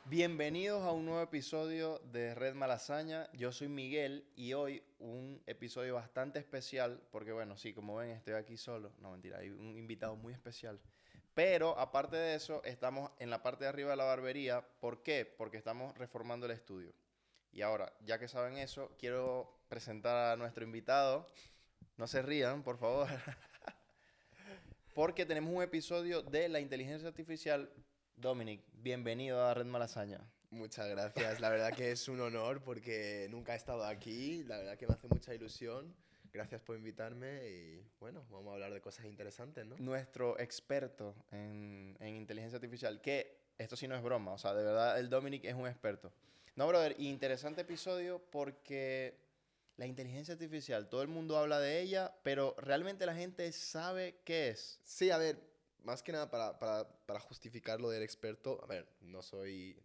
Bienvenidos a un nuevo episodio de Red Malasaña. Yo soy Miguel y hoy un episodio bastante especial porque, bueno, sí, como ven, estoy aquí solo. No, mentira, hay un invitado muy especial. Pero, aparte de eso, estamos en la parte de arriba de la barbería. ¿Por qué? Porque estamos reformando el estudio. Y ahora, ya que saben eso, quiero presentar a nuestro invitado. No se rían, por favor. Porque tenemos un episodio de la inteligencia artificial. Dominic, bienvenido a Red Malasaña. Muchas gracias, la verdad que es un honor porque nunca he estado aquí, la verdad que me hace mucha ilusión. Gracias por invitarme y bueno, vamos a hablar de cosas interesantes, ¿no? Nuestro experto en inteligencia artificial, que esto sí no es broma, o sea, de verdad el Dominic es un experto. No, brother, interesante episodio porque la inteligencia artificial, todo el mundo habla de ella, pero realmente la gente sabe qué es. Sí, a ver, más que nada para justificar lo del experto, a ver, no soy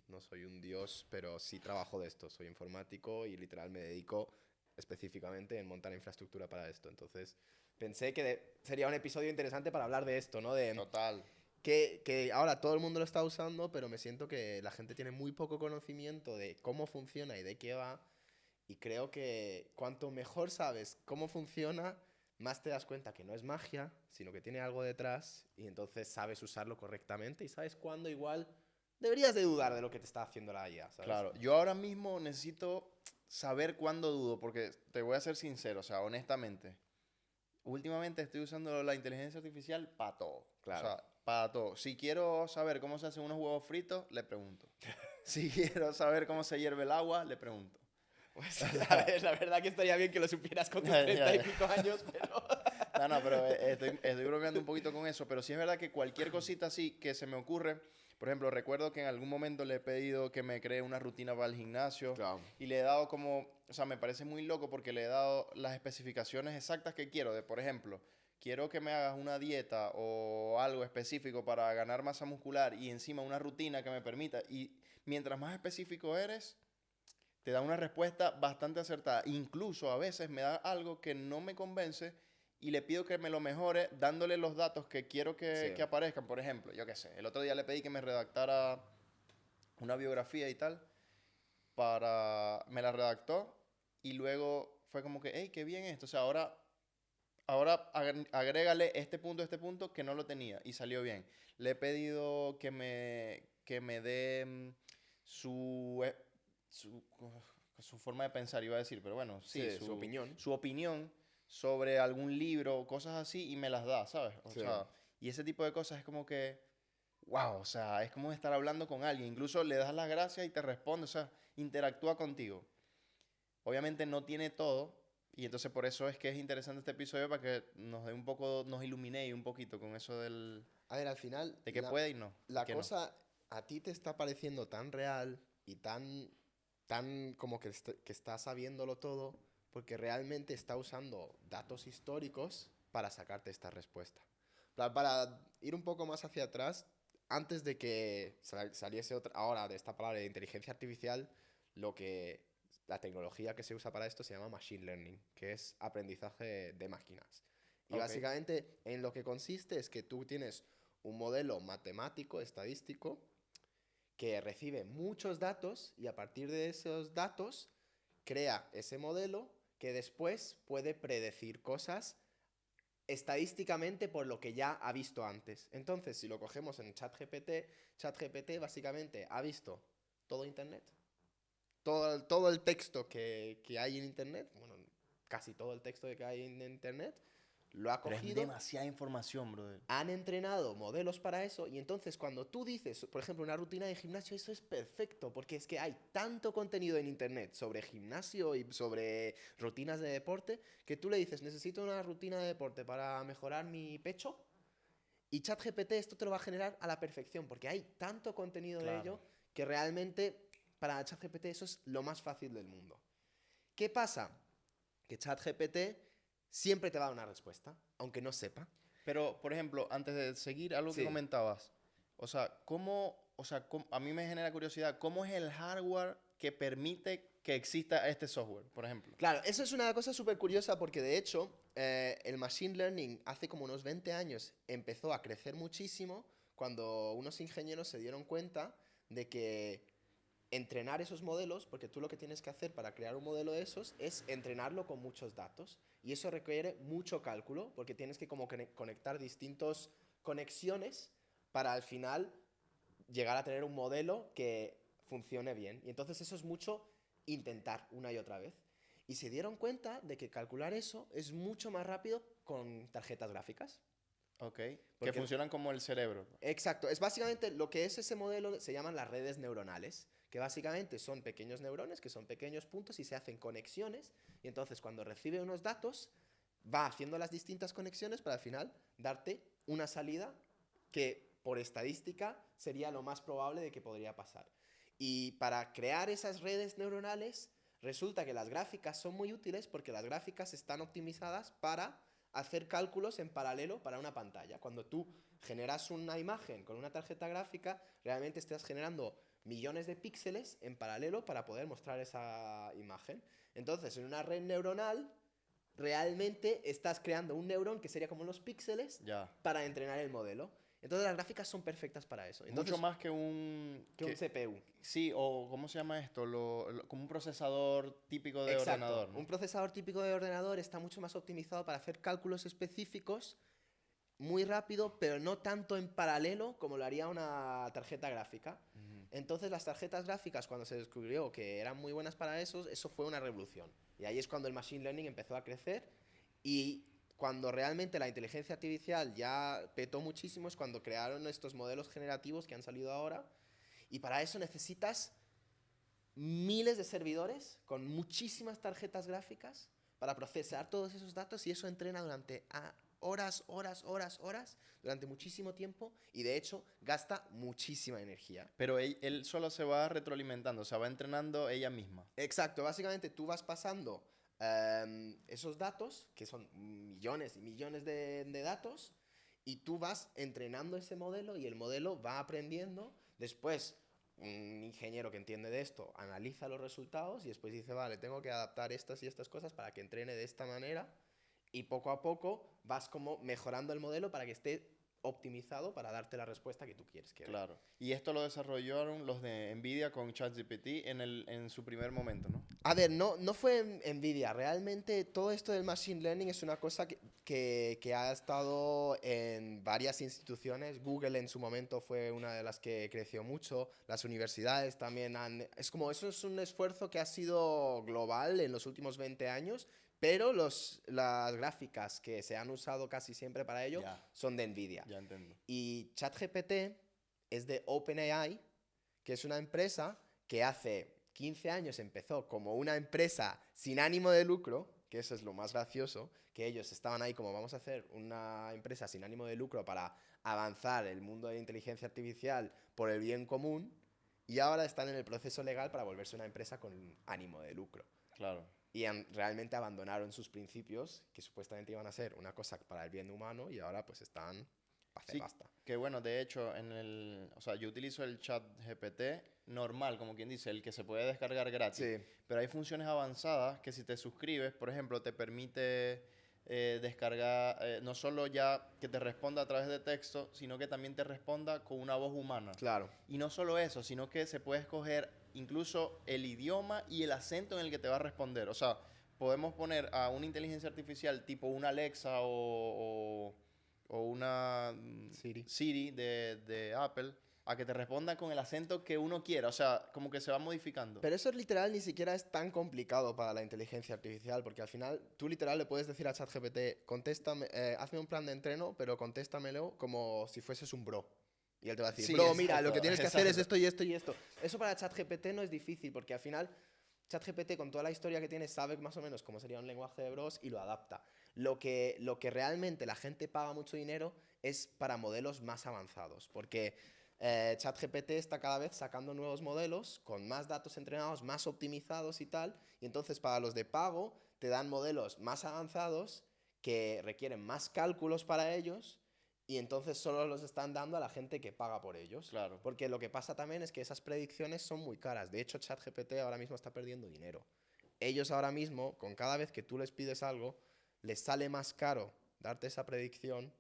un dios, pero sí trabajo de esto, soy informático y literal me dedico específicamente en montar infraestructura para esto. Entonces, pensé que sería un episodio interesante para hablar de esto, ¿no? De Total. que ahora todo el mundo lo está usando, pero me siento que la gente tiene muy poco conocimiento de cómo funciona y de qué va. Y creo que cuanto mejor sabes cómo funciona, más te das cuenta que no es magia, sino que tiene algo detrás y entonces sabes usarlo correctamente y sabes cuándo igual deberías de dudar de lo que te está haciendo la IA, ¿sabes? Claro, yo ahora mismo necesito saber cuándo dudo, porque te voy a ser sincero, o sea, honestamente, últimamente estoy usando la inteligencia artificial para todo. O Claro. sea, para todo. Si quiero saber cómo se hacen unos huevos fritos, le pregunto. Si quiero saber cómo se hierve el agua, le pregunto. Pues la verdad que estaría bien que lo supieras con tus Ya, 30 y ya. pico años, pero... No, pero estoy bromeando un poquito con eso. Pero sí es verdad que cualquier cosita así que se me ocurre. Por ejemplo, recuerdo que en algún momento le he pedido que me cree una rutina para el gimnasio. Claro. Y le he dado como. O sea, me parece muy loco porque le he dado las especificaciones exactas que quiero. De, por ejemplo, quiero que me hagas una dieta o algo específico para ganar masa muscular y encima una rutina que me permita. Y mientras más específico eres, te da una respuesta bastante acertada. Incluso a veces me da algo que no me convence y le pido que me lo mejore dándole los datos que quiero Sí. que aparezcan. Por ejemplo, yo qué sé, el otro día le pedí que me redactara una biografía y tal, me la redactó y luego fue como que, hey, qué bien esto. O sea, ahora agrégale este punto que no lo tenía y salió bien. Le he pedido que me dé su, su, su forma de pensar, iba a decir, pero bueno, sí, Sí, su opinión. su opinión sobre algún libro o cosas así y me las da, ¿sabes? O Sí. sea, y ese tipo de cosas es como que, wow, o sea, es como estar hablando con alguien. Incluso le das las gracias y te responde, o sea, interactúa contigo. Obviamente no tiene todo, y entonces por eso es que es interesante este episodio para que nos dé un poco, nos ilumine un poquito con eso A ver, al final, de qué puede y no, y la qué no. cosa a ti te está pareciendo tan real y tan como que está sabiéndolo todo, porque realmente está usando datos históricos para sacarte esta respuesta. Para ir un poco más hacia atrás, antes de que saliese otra, ahora de esta palabra de inteligencia artificial, lo que la tecnología que se usa para esto se llama machine learning, que es aprendizaje de máquinas. Y Ok, básicamente en lo que consiste es que tú tienes un modelo matemático, estadístico, que recibe muchos datos y a partir de esos datos crea ese modelo que después puede predecir cosas estadísticamente por lo que ya ha visto antes. Entonces, si lo cogemos en ChatGPT, ChatGPT básicamente ha visto todo Internet, todo el texto que hay en Internet, bueno, casi todo el texto que hay en Internet, lo ha pero es cogido, demasiada información, brother. han entrenado modelos para eso y entonces cuando tú dices, por ejemplo, una rutina de gimnasio, eso es perfecto porque es que hay tanto contenido en internet sobre gimnasio y sobre rutinas de deporte que tú le dices, necesito una rutina de deporte para mejorar mi pecho y ChatGPT esto te lo va a generar a la perfección porque hay tanto contenido de Claro. ello que realmente para ChatGPT eso es lo más fácil del mundo. ¿Qué pasa? que ChatGPT siempre te va a dar una respuesta, aunque no sepa. Pero, por ejemplo, antes de seguir algo que Sí. comentabas, a mí me genera curiosidad, ¿cómo es el hardware que permite que exista este software, por ejemplo? Claro, eso es una cosa súper curiosa porque de hecho el Machine Learning hace como unos 20 años empezó a crecer muchísimo cuando unos ingenieros se dieron cuenta de que entrenar esos modelos, porque tú lo que tienes que hacer para crear un modelo de esos es entrenarlo con muchos datos. Y eso requiere mucho cálculo, porque tienes que como conectar distintas conexiones para al final llegar a tener un modelo que funcione bien. Y entonces eso es mucho intentar una y otra vez. Y se dieron cuenta de que calcular eso es mucho más rápido con tarjetas gráficas. Ok. Que Porque funcionan como el cerebro. exacto, es básicamente lo que es ese modelo, se llaman las redes neuronales, que básicamente son pequeños neurones, que son pequeños puntos y se hacen conexiones, y entonces cuando recibe unos datos, va haciendo las distintas conexiones para al final darte una salida que por estadística sería lo más probable de que podría pasar. Y para crear esas redes neuronales, resulta que las gráficas son muy útiles porque las gráficas están optimizadas para hacer cálculos en paralelo para una pantalla. Cuando tú generas una imagen con una tarjeta gráfica, realmente estás generando millones de píxeles en paralelo para poder mostrar esa imagen. Entonces, en una red neuronal, realmente estás creando un neurón que sería como unos píxeles Ya. para entrenar el modelo. Entonces, las gráficas son perfectas para eso. Entonces, Mucho más que un... que un CPU. Sí, o ¿cómo se llama esto? Como un procesador típico de Exacto. ordenador, ¿no? Un procesador típico de ordenador está mucho más optimizado para hacer cálculos específicos muy rápido, pero no tanto en paralelo como lo haría una tarjeta gráfica. Ujú. Entonces las tarjetas gráficas, cuando se descubrió que eran muy buenas para eso fue una revolución. Y ahí es cuando el machine learning empezó a crecer y cuando realmente la inteligencia artificial ya petó muchísimo es cuando crearon estos modelos generativos que han salido ahora. Y para eso necesitas miles de servidores con muchísimas tarjetas gráficas para procesar todos esos datos y eso entrena durante horas, horas, horas, horas, durante muchísimo tiempo y de hecho gasta muchísima energía. Pero él solo se va retroalimentando, o sea, va entrenando ella misma. Exacto, básicamente tú vas pasando esos datos, que son millones y millones de datos, y tú vas entrenando ese modelo y el modelo va aprendiendo. Después, un ingeniero que entiende de esto analiza los resultados y después dice, vale, tengo que adaptar estas y estas cosas para que entrene de esta manera. Y poco a poco vas como mejorando el modelo para que esté optimizado para darte la respuesta que tú quieres que dé. Claro. Y esto lo desarrollaron los de Nvidia con ChatGPT en su primer momento, ¿no? A ver, no fue Nvidia. Realmente todo esto del Machine Learning es una cosa que ha estado en varias instituciones. Google en su momento fue una de las que creció mucho. Las universidades también han... Es como, eso es un esfuerzo que ha sido global en los últimos 20 años, pero las gráficas que se han usado casi siempre para ello Ya, son de Nvidia. ya entiendo. Y ChatGPT es de OpenAI, que es una empresa que hace 15 años empezó como una empresa sin ánimo de lucro, que eso es lo más gracioso, que ellos estaban ahí como vamos a hacer una empresa sin ánimo de lucro para avanzar el mundo de la inteligencia artificial por el bien común, y ahora están en el proceso legal para volverse una empresa con ánimo de lucro. Claro. Y realmente abandonaron sus principios, que supuestamente iban a ser una cosa para el bien humano, y ahora pues están para hacer Sí, basta. que bueno, de hecho, o sea, yo utilizo el chat GPT normal, como quien dice, el que se puede descargar gratis. Sí, Pero hay funciones avanzadas que si te suscribes, por ejemplo, te permite descargar, no solo ya que te responda a través de texto, sino que también te responda con una voz humana. claro. Y no solo eso, sino que se puede escoger incluso el idioma y el acento en el que te va a responder. O sea, podemos poner a una inteligencia artificial tipo una Alexa o una Siri. Siri de Apple a que te responda con el acento que uno quiera. O sea, como que se va modificando. Pero eso literal ni siquiera es tan complicado para la inteligencia artificial, porque al final tú literal le puedes decir a ChatGPT, contéstame, hazme un plan de entreno, pero contéstamelo como si fueses un bro. Y él te va a decir, Sí, bro, mira, exacto, lo que tienes que hacer es exacto. esto y esto y esto. Eso para ChatGPT no es difícil, porque al final ChatGPT con toda la historia que tiene sabe más o menos cómo sería un lenguaje de bros y lo adapta. Lo que realmente la gente paga mucho dinero es para modelos más avanzados, porque ChatGPT está cada vez sacando nuevos modelos con más datos entrenados, más optimizados y tal. Y entonces para los de pago te dan modelos más avanzados que requieren más cálculos para ellos y entonces solo los están dando a la gente que paga por ellos. Claro. Porque lo que pasa también es que esas predicciones son muy caras. De hecho, ChatGPT ahora mismo está perdiendo dinero. Ellos ahora mismo, con cada vez que tú les pides algo, les sale más caro darte esa predicción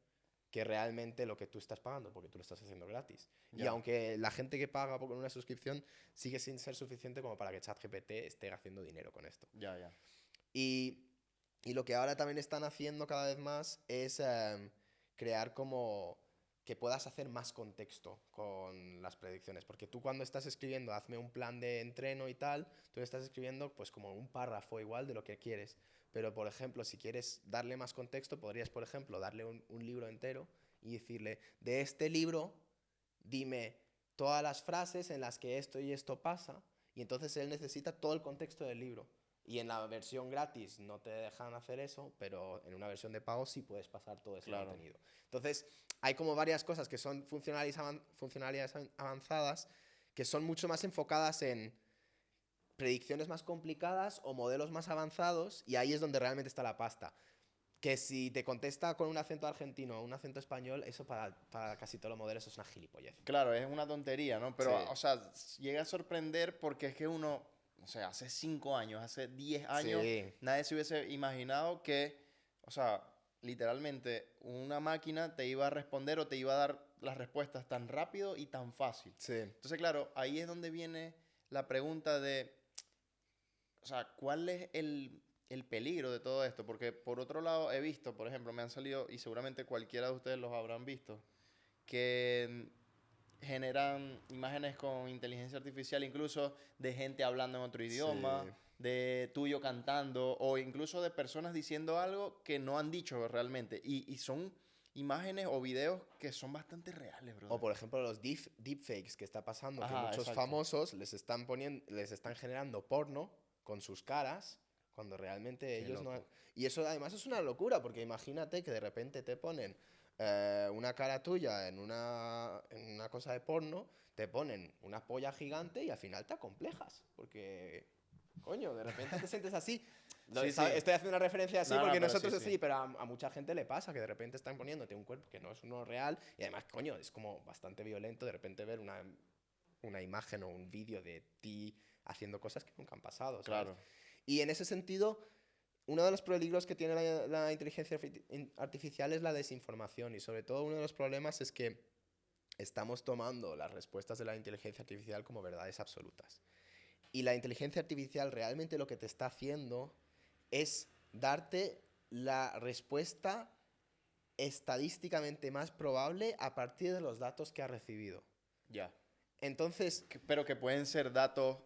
que realmente lo que tú estás pagando, porque tú lo estás haciendo gratis. Y Ya. aunque la gente que paga por una suscripción sigue sin ser suficiente como para que ChatGPT esté haciendo dinero con esto. Ya, ya. Y, y lo que ahora también están haciendo cada vez más es crear como que puedas hacer más contexto con las predicciones. Porque tú cuando estás escribiendo, hazme un plan de entreno y tal, tú estás escribiendo pues como un párrafo igual de lo que quieres. Pero, por ejemplo, si quieres darle más contexto, podrías, por ejemplo, darle un libro entero y decirle, de este libro, dime todas las frases en las que esto y esto pasa, y entonces él necesita todo el contexto del libro. Y en la versión gratis no te dejan hacer eso, pero en una versión de pago sí puedes pasar todo ese Claro. contenido. Entonces, hay como varias cosas que son funcionalidades avanzadas que son mucho más enfocadas en predicciones más complicadas o modelos más avanzados, y ahí es donde realmente está la pasta. Que si te contesta con un acento argentino o un acento español, eso para casi todos los modelos es una gilipollez. Claro, es una tontería, ¿no? Pero, Sí. o sea, llega a sorprender porque es que uno, o sea, hace 5 años, hace 10 años, Sí. nadie se hubiese imaginado que, o sea, literalmente una máquina te iba a responder o te iba a dar las respuestas tan rápido y tan fácil. Sí. Entonces, claro, ahí es donde viene la pregunta de, o sea, ¿cuál es el peligro de todo esto? Porque por otro lado he visto, por ejemplo, me han salido, y seguramente cualquiera de ustedes los habrán visto, que generan imágenes con inteligencia artificial, incluso de gente hablando en otro Sí. idioma, de tuyo cantando, o incluso de personas diciendo algo que no han dicho realmente. Y son imágenes o videos que son bastante reales, O brother. por ejemplo los deepfakes que está pasando, que Ajá, muchos exacto. famosos les están generando porno con sus caras, cuando realmente Qué ellos no... loco. Y eso además es una locura, porque imagínate que de repente te ponen una cara tuya en una cosa de porno, te ponen una polla gigante y al final te acomplejas, porque, coño, de repente te sientes así. Sí, sí. Estoy haciendo una referencia así No, no, porque pero nosotros sí, así, sí. pero a mucha gente le pasa que de repente están poniéndote un cuerpo que no es uno real y además, coño, es como bastante violento de repente ver una imagen o un vídeo de ti haciendo cosas que nunca han pasado, ¿sabes? Claro. Y en ese sentido, uno de los peligros que tiene la inteligencia artificial es la desinformación, y sobre todo uno de los problemas es que estamos tomando las respuestas de la inteligencia artificial como verdades absolutas. Y la inteligencia artificial realmente lo que te está haciendo es darte la respuesta estadísticamente más probable a partir de los datos que ha recibido. Ya. Entonces, Pero que pueden ser datos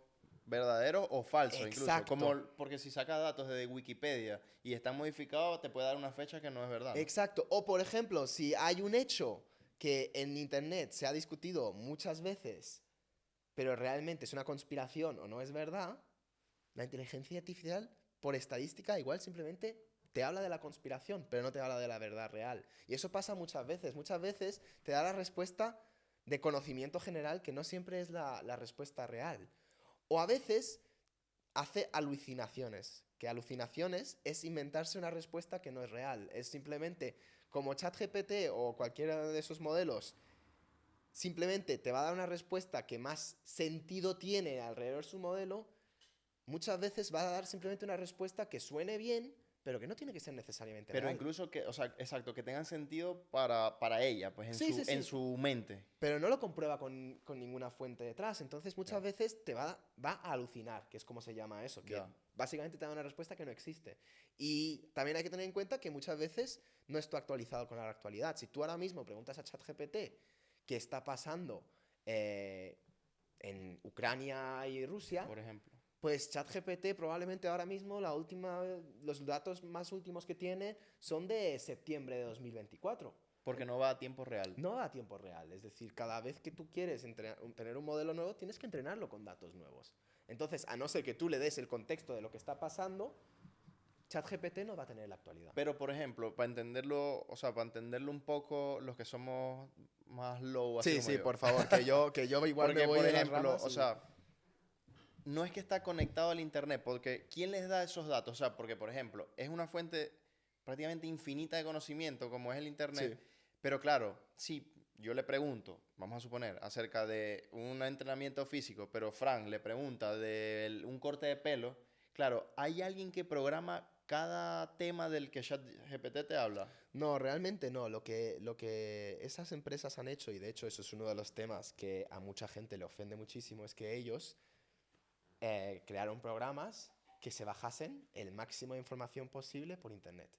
verdaderos o falsos, incluso. exacto, Porque si sacas datos de Wikipedia y están modificados, te puede dar una fecha que no es verdad, ¿no? exacto. O por ejemplo, si hay un hecho que en Internet se ha discutido muchas veces, pero realmente es una conspiración o no es verdad, la inteligencia artificial, por estadística, igual simplemente te habla de la conspiración, pero no te habla de la verdad real. Y eso pasa muchas veces. Muchas veces te da la respuesta de conocimiento general que no siempre es la respuesta real. O a veces hace alucinaciones. Que alucinaciones es inventarse una respuesta que no es real. Es simplemente, como ChatGPT o cualquiera de esos modelos, simplemente te va a dar una respuesta que más sentido tiene alrededor de su modelo, muchas veces va a dar simplemente una respuesta que suene bien, pero que no tiene que ser necesariamente Pero real. incluso que, o sea, exacto, que tengan sentido para ella, pues Sí, sí, en sí. su mente. Pero no lo comprueba con ninguna fuente detrás. Entonces muchas Ya, veces va a alucinar, que es como se llama eso, que ya. básicamente te da una respuesta que no existe. Y también hay que tener en cuenta que muchas veces no está actualizado con la actualidad. Si tú ahora mismo preguntas a ChatGPT qué está pasando en Ucrania y Rusia, Por ejemplo. pues ChatGPT probablemente ahora mismo los datos más últimos que tiene son de septiembre de 2024. Porque no va a tiempo real. No a tiempo real, es decir, cada vez que tú quieres tener un modelo nuevo, tienes que entrenarlo con datos nuevos. Entonces, a no ser que tú le des el contexto de lo que está pasando, ChatGPT no va a tener la actualidad. Pero, por ejemplo, para entenderlo, o sea, para entenderlo un poco, los que somos más low, así Sí, como sí, yo. por favor, que yo igual me Porque, voy por de las ejemplo, ramas o y... sea, no es que está conectado al internet, porque ¿quién les da esos datos? O sea, porque, por ejemplo, es una fuente prácticamente infinita de conocimiento, como es el internet, Sí. pero claro, si yo le pregunto, vamos a suponer, acerca de un entrenamiento físico, pero Frank le pregunta de un corte de pelo, claro, ¿hay alguien que programa cada tema del que ChatGPT te habla? No, realmente no. Lo que esas empresas han hecho, y de hecho eso es uno de los temas que a mucha gente le ofende muchísimo, es que ellos crearon programas que se bajasen el máximo de información posible por Internet.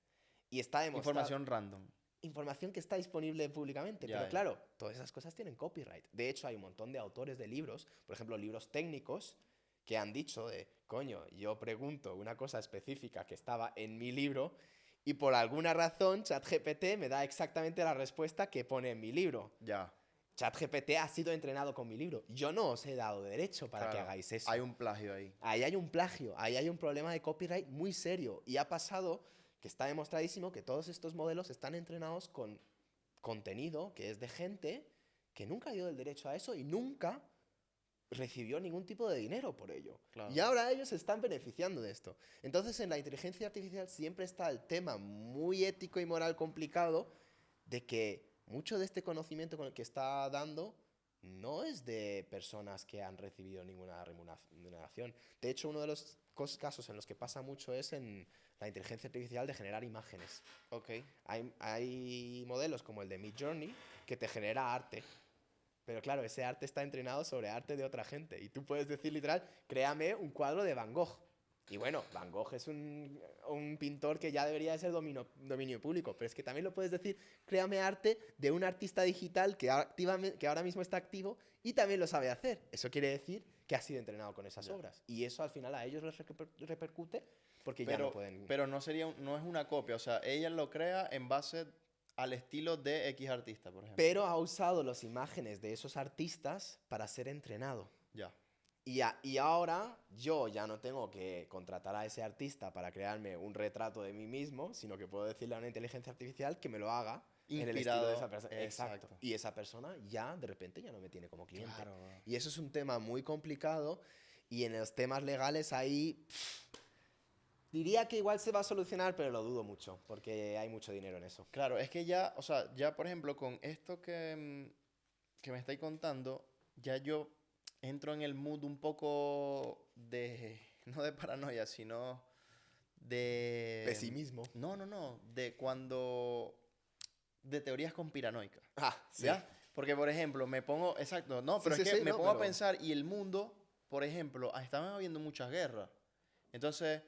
Y está demostrado, Información random. información que está disponible públicamente, Ya, pero ya. claro, todas esas cosas tienen copyright. De hecho, hay un montón de autores de libros, por ejemplo, libros técnicos, que han dicho de, coño, yo pregunto una cosa específica que estaba en mi libro y por alguna razón ChatGPT me da exactamente la respuesta que pone en mi libro. Ya, ChatGPT ha sido entrenado con mi libro. Yo no os he dado derecho para que claro. hagáis eso. Hay un plagio ahí. Ahí hay un plagio, ahí hay un problema de copyright muy serio. Y ha pasado que está demostradísimo que todos estos modelos están entrenados con contenido que es de gente que nunca dio el derecho a eso y nunca recibió ningún tipo de dinero por ello. Y Claro. ahora ellos se están beneficiando de esto. Entonces en la inteligencia artificial siempre está el tema muy ético y moral complicado de que mucho de este conocimiento con el que está dando no es de personas que han recibido ninguna remuneración. De hecho, uno de los casos en los que pasa mucho es en la inteligencia artificial de generar imágenes. Ok. Hay modelos como el de Midjourney que te genera arte. Pero claro, ese arte está entrenado sobre arte de otra gente. Y tú puedes decir literal, créame un cuadro de Van Gogh. Y bueno, Van Gogh es un pintor que ya debería de ser dominio público. Pero es que también lo puedes decir, créame arte de un artista digital que ahora mismo está activo y también lo sabe hacer. Eso quiere decir que ha sido entrenado con esas Ya. obras. Y eso al final a ellos les repercute porque ya no pueden... Pero no sería, no es una copia. O sea, ella lo crea en base al estilo de X artista, por ejemplo. Pero ha usado las imágenes de esos artistas para ser entrenado. Ya. Y ahora yo ya no tengo que contratar a ese artista para crearme un retrato de mí mismo, sino que puedo decirle a una inteligencia artificial que me lo haga en el estilo de esa Inspirado. persona. Exacto. Exacto. Y esa persona ya de repente ya no me tiene como cliente. Claro. Y eso es un tema muy complicado y en los temas legales ahí diría que igual se va a solucionar, pero lo dudo mucho, porque hay mucho dinero en eso. Claro, es que ya, o sea, ya por ejemplo, con esto que me estáis contando, ya yo entro en el mood un poco de, no de paranoia, sino de... Pesimismo. No, no, no, de cuando... de teorías conspiranoicas, Ah, sí. ¿ya? Porque, por ejemplo, me pongo... Exacto, no, Sí, pero es sí, que sí, me no, pongo a pero... pensar y el mundo, por ejemplo, estaban habiendo muchas guerras. Entonces,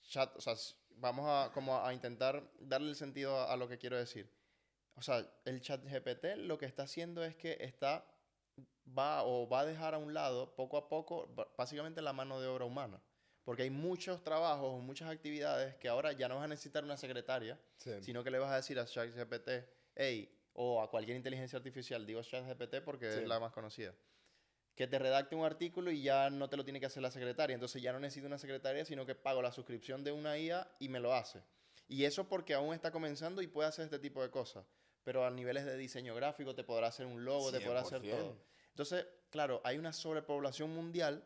o sea, vamos a, como a intentar darle el sentido a lo que quiero decir. O sea, el chat GPT lo que está haciendo es que va a dejar a un lado poco a poco básicamente la mano de obra humana. Porque hay muchos trabajos o muchas actividades que ahora ya no vas a necesitar una secretaria, Sí. sino que le vas a decir a ChatGPT, hey, o a cualquier inteligencia artificial, digo ChatGPT porque Sí. es la más conocida, que te redacte un artículo y ya no te lo tiene que hacer la secretaria. Entonces ya no necesito una secretaria, sino que pago la suscripción de una IA y me lo hace. Y eso porque aún está comenzando y puede hacer este tipo de cosas. Pero a niveles de diseño gráfico te podrá hacer un logo, te podrá hacer todo. 100%. Entonces, claro, hay una sobrepoblación mundial,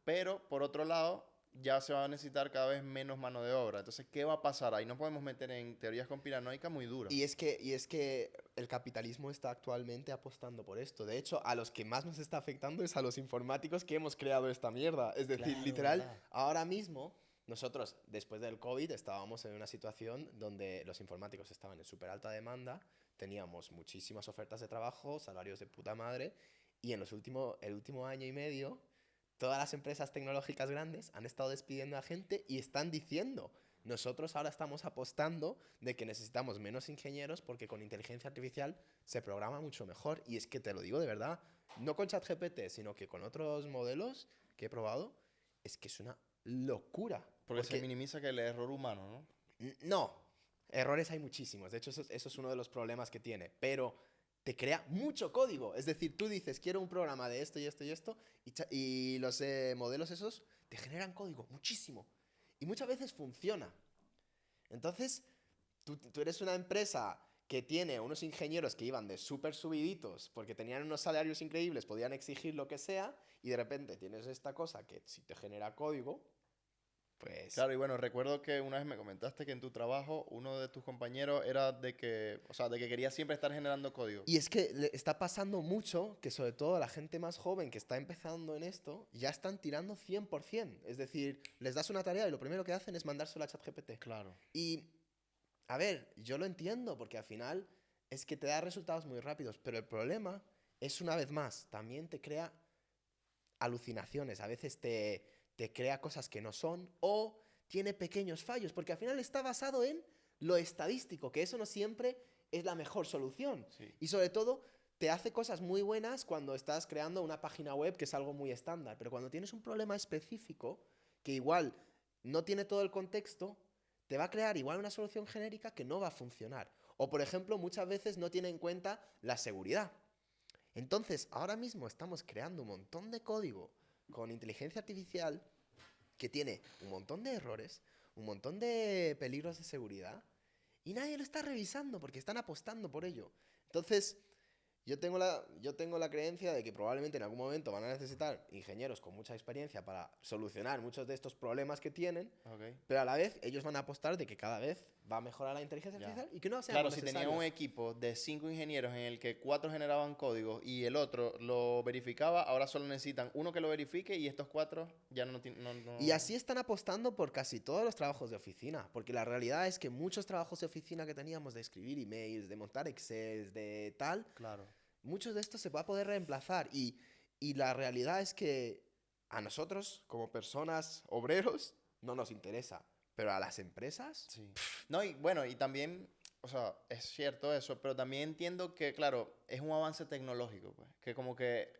pero por otro lado, ya se va a necesitar cada vez menos mano de obra. Entonces, ¿qué va a pasar? Ahí nos podemos meter en teorías conspiranoicas muy duras. Y es que el capitalismo está actualmente apostando por esto. De hecho, a los que más nos está afectando es a los informáticos que hemos creado esta mierda. Es decir, Claro, literal, ¿verdad? ahora mismo, nosotros, después del COVID, estábamos en una situación donde los informáticos estaban en súper alta demanda, teníamos muchísimas ofertas de trabajo, salarios de puta madre, y en el último año y medio, todas las empresas tecnológicas grandes han estado despidiendo a gente y están diciendo... Nosotros ahora estamos apostando de que necesitamos menos ingenieros porque con inteligencia artificial se programa mucho mejor. Y es que te lo digo de verdad, no con ChatGPT, sino que con otros modelos que he probado, es que es una locura. Porque se minimiza que el error humano, ¿no? No, errores hay muchísimos. De hecho, eso es uno de los problemas que tiene. Pero te crea mucho código. Es decir, tú dices, quiero un programa de esto y esto y esto, y los modelos esos te generan código, muchísimo. Y muchas veces funciona. Entonces, tú eres una empresa que tiene unos ingenieros que iban de súper subiditos porque tenían unos salarios increíbles, podían exigir lo que sea, y de repente tienes esta cosa que si te genera código, pues... Claro, y bueno, recuerdo que una vez me comentaste que en tu trabajo uno de tus compañeros era de que, o sea, de que quería siempre estar generando código. Y es que le está pasando mucho que sobre todo la gente más joven que está empezando en esto ya están tirando 100%. Es decir, les das una tarea y lo primero que hacen es mandársela a ChatGPT. Claro. Y, a ver, yo lo entiendo porque al final es que te da resultados muy rápidos, pero el problema es, una vez más, también te crea alucinaciones. A veces te crea cosas que no son o tiene pequeños fallos, porque al final está basado en lo estadístico, que eso no siempre es la mejor solución. Sí. Y sobre todo, te hace cosas muy buenas cuando estás creando una página web que es algo muy estándar, pero cuando tienes un problema específico, que igual no tiene todo el contexto, te va a crear igual una solución genérica que no va a funcionar. O, por ejemplo, muchas veces no tiene en cuenta la seguridad. Entonces, ahora mismo estamos creando un montón de código con inteligencia artificial que tiene un montón de errores, un montón de peligros de seguridad, y nadie lo está revisando porque están apostando por ello. Entonces, yo tengo la creencia de que probablemente en algún momento van a necesitar ingenieros con mucha experiencia para solucionar muchos de estos problemas que tienen, Okay. pero a la vez ellos van a apostar de que cada vez va a mejorar la inteligencia Ya. artificial y que no sea Claro, si tenían un equipo de 5 ingenieros en el que 4 generaban código y el otro lo verificaba, ahora solo necesitan uno que lo verifique y estos 4 ya no tienen... Y así están apostando por casi todos los trabajos de oficina, porque la realidad es que muchos trabajos de oficina que teníamos de escribir emails, de montar Excel, de tal, Claro. muchos de estos se va a poder reemplazar. Y la realidad es que a nosotros, como personas obreros, no nos interesa, pero a las empresas... Sí. No, y bueno, y también, o sea, es cierto eso, pero también entiendo que, claro, es un avance tecnológico, pues, que como que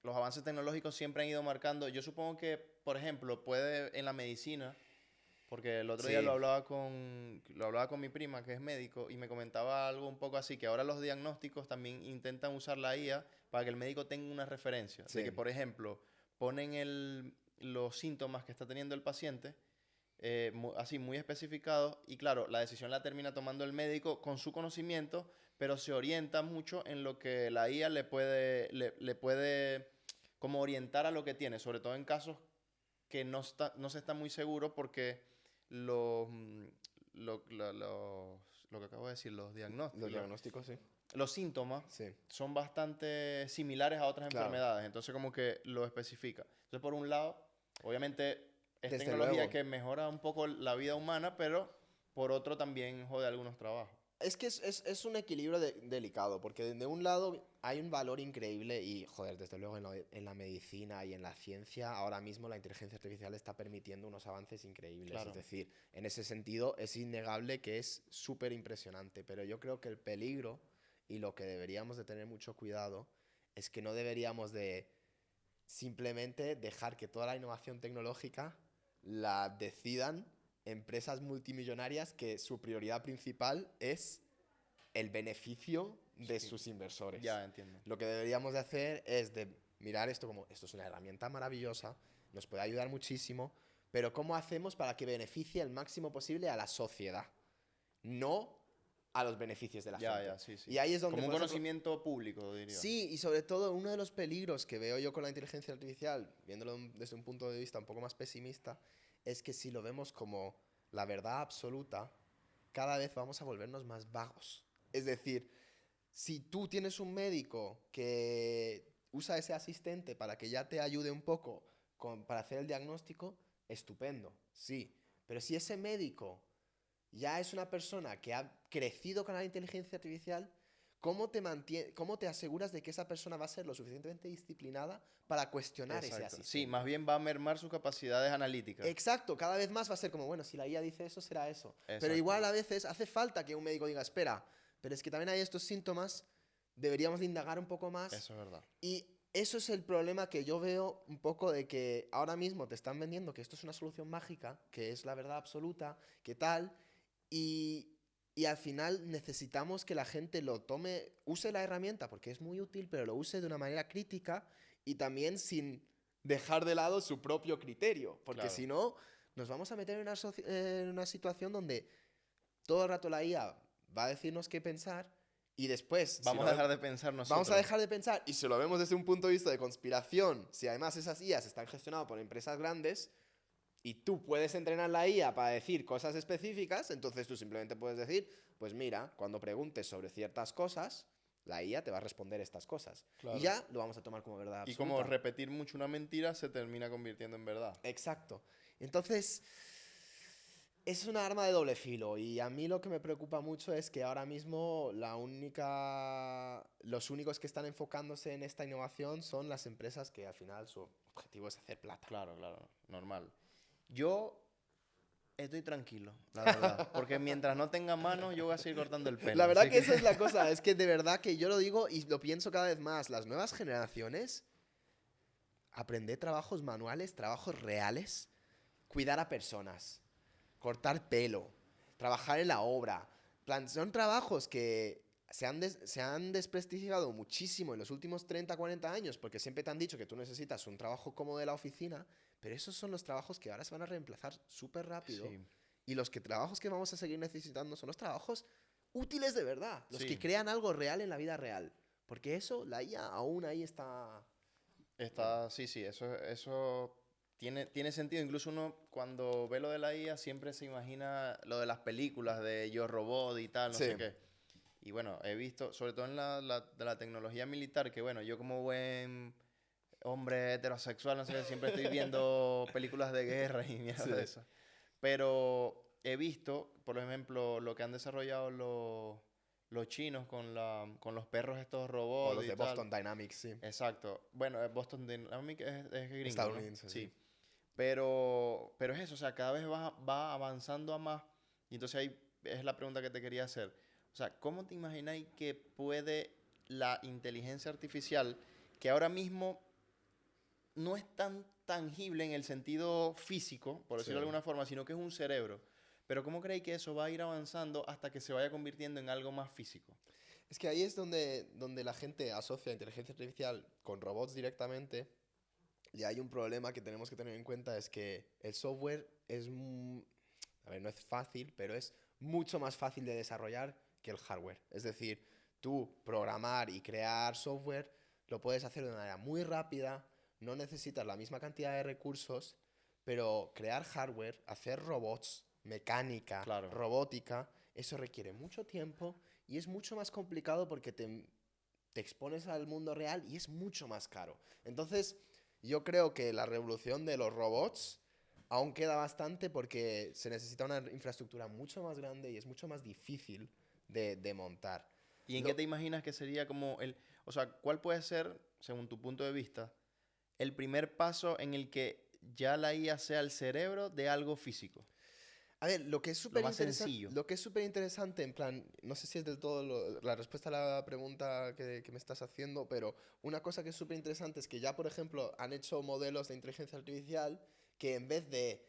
los avances tecnológicos siempre han ido marcando. Yo supongo que, por ejemplo, puede en la medicina, porque el otro día Sí. lo hablaba con mi prima, que es médico, y me comentaba algo un poco así, que ahora los diagnósticos también intentan usar la IA para que el médico tenga una referencia. Sí. De que, por ejemplo, ponen los síntomas que está teniendo el paciente, así muy especificados, y claro, la decisión la termina tomando el médico con su conocimiento, pero se orienta mucho en lo que la IA le puede como orientar a lo que tiene, sobre todo en casos que no se está muy seguro porque los, mm, lo que acabo de decir, los Los diagnósticos, diagnósticos, sí. los síntomas Sí. son bastante similares a otras Claro. enfermedades, entonces como que lo especifica. Entonces, por un lado, obviamente es Desde tecnología luego. que mejora un poco la vida humana, pero por otro también jode algunos trabajos. Es que es un equilibrio delicado, porque de un lado hay un valor increíble y, joder, desde luego en la medicina y en la ciencia, ahora mismo la inteligencia artificial está permitiendo unos avances increíbles. Claro. Es decir, en ese sentido es innegable que es súper impresionante, pero yo creo que el peligro y lo que deberíamos de tener mucho cuidado es que no deberíamos de simplemente dejar que toda la innovación tecnológica la decidan empresas multimillonarias que su prioridad principal es el beneficio de Sí. sus inversores. Ya entiendo. Lo que deberíamos de hacer es de mirar esto como, esto es una herramienta maravillosa, nos puede ayudar muchísimo, pero ¿cómo hacemos para que beneficie el máximo posible a la sociedad? No a los beneficios de la gente. Ya, sí, sí. Y ahí es donde, Como un por ejemplo, conocimiento público, diría. sí, y sobre todo uno de los peligros que veo yo con la inteligencia artificial, viéndolo desde un punto de vista un poco más pesimista, es que si lo vemos como la verdad absoluta, cada vez vamos a volvernos más vagos. Es decir, si tú tienes un médico que usa ese asistente para que ya te ayude un poco para hacer el diagnóstico, estupendo, sí. Pero si ese médico ya es una persona que ha crecido con la inteligencia artificial, ¿cómo te aseguras de que esa persona va a ser lo suficientemente disciplinada para cuestionar ese Exacto. asistente? Sí, más bien va a mermar sus capacidades analíticas. Exacto, cada vez más va a ser como, bueno, si la IA dice eso, será eso. Pero Exacto. igual a veces hace falta que un médico diga, espera, pero es que también hay estos síntomas, deberíamos de indagar un poco más. Eso es verdad. Y eso es el problema que yo veo un poco de que ahora mismo te están vendiendo que esto es una solución mágica, que es la verdad absoluta, que tal, y al final necesitamos que la gente lo tome, use la herramienta porque es muy útil, pero lo use de una manera crítica y también sin dejar de lado su propio criterio, porque Claro. si no, nos vamos a meter en una situación donde todo el rato la IA va a decirnos qué pensar y después... si Vamos lo a dejar vemos- de pensar nosotros. Vamos a dejar de pensar y si lo vemos desde un punto de vista de conspiración, si además esas IAs están gestionadas por empresas grandes y tú puedes entrenar la IA para decir cosas específicas, entonces tú simplemente puedes decir, pues mira, cuando preguntes sobre ciertas cosas, la IA te va a responder estas cosas. Claro. Y ya lo vamos a tomar como verdad Y absoluta. como repetir mucho una mentira se termina convirtiendo en verdad. Exacto. Entonces, es una arma de doble filo y a mí lo que me preocupa mucho es que ahora mismo los únicos que están enfocándose en esta innovación son las empresas que al final su objetivo es hacer plata. Claro, claro, normal. Yo estoy tranquilo, la verdad. Porque mientras no tenga mano, yo voy a seguir cortando el pelo. La verdad así que esa es la cosa, es que de verdad que yo lo digo y lo pienso cada vez más. Las nuevas generaciones, aprender trabajos manuales, trabajos reales, cuidar a personas, cortar pelo, trabajar en la obra. Son trabajos que se han desprestigiado muchísimo en los últimos 30, 40 años porque siempre te han dicho que tú necesitas un trabajo como de la oficina, pero esos son los trabajos que ahora se van a reemplazar súper rápido. Sí. Y los trabajos que vamos a seguir necesitando son los trabajos útiles de verdad, los Sí. que crean algo real en la vida real. Porque eso, la IA aún ahí está... Sí, eso tiene sentido. Incluso uno cuando ve lo de la IA siempre se imagina lo de las películas de Yo Robot y tal, no Sí. sé qué. Y bueno, he visto, sobre todo en de la tecnología militar, que bueno, yo como buen hombre heterosexual, no sé qué, siempre estoy viendo películas de guerra y mierda Sí. de eso. Pero he visto, por ejemplo, lo que han desarrollado los chinos con los perros estos robots O los y de tal. Boston Dynamics, sí. Exacto. Bueno, Boston Dynamics es gringo, ¿no? Estadounidense, sí. Pero es eso, o sea, cada vez va avanzando a más. Y entonces ahí es la pregunta que te quería hacer. O sea, ¿cómo te imagináis que puede la inteligencia artificial, que ahora mismo no es tan tangible en el sentido físico, por decirlo de Sí. alguna forma, sino que es un cerebro? Pero ¿cómo creéis que eso va a ir avanzando hasta que se vaya convirtiendo en algo más físico? Es que ahí es donde la gente asocia inteligencia artificial con robots directamente. Y hay un problema que tenemos que tener en cuenta, es que el software a ver, no es fácil, pero es mucho más fácil de desarrollar que el hardware. Es decir, tú programar y crear software lo puedes hacer de una manera muy rápida, no necesitas la misma cantidad de recursos, pero crear hardware, hacer robots, mecánica, Claro. robótica, eso requiere mucho tiempo y es mucho más complicado porque te expones al mundo real y es mucho más caro. Entonces, yo creo que la revolución de los robots aún queda bastante porque se necesita una infraestructura mucho más grande y es mucho más difícil de montar. ¿Y en Lo- qué te imaginas que sería como o sea, cuál puede ser, según tu punto de vista, el primer paso en el que ya la IA sea el cerebro de algo físico? A ver, lo que es súper más interesante, sencillo. lo que es súper interesante, en plan, no sé si es del todo la respuesta a la pregunta que me estás haciendo, pero una cosa que es súper interesante es que ya, por ejemplo, han hecho modelos de inteligencia artificial que en vez de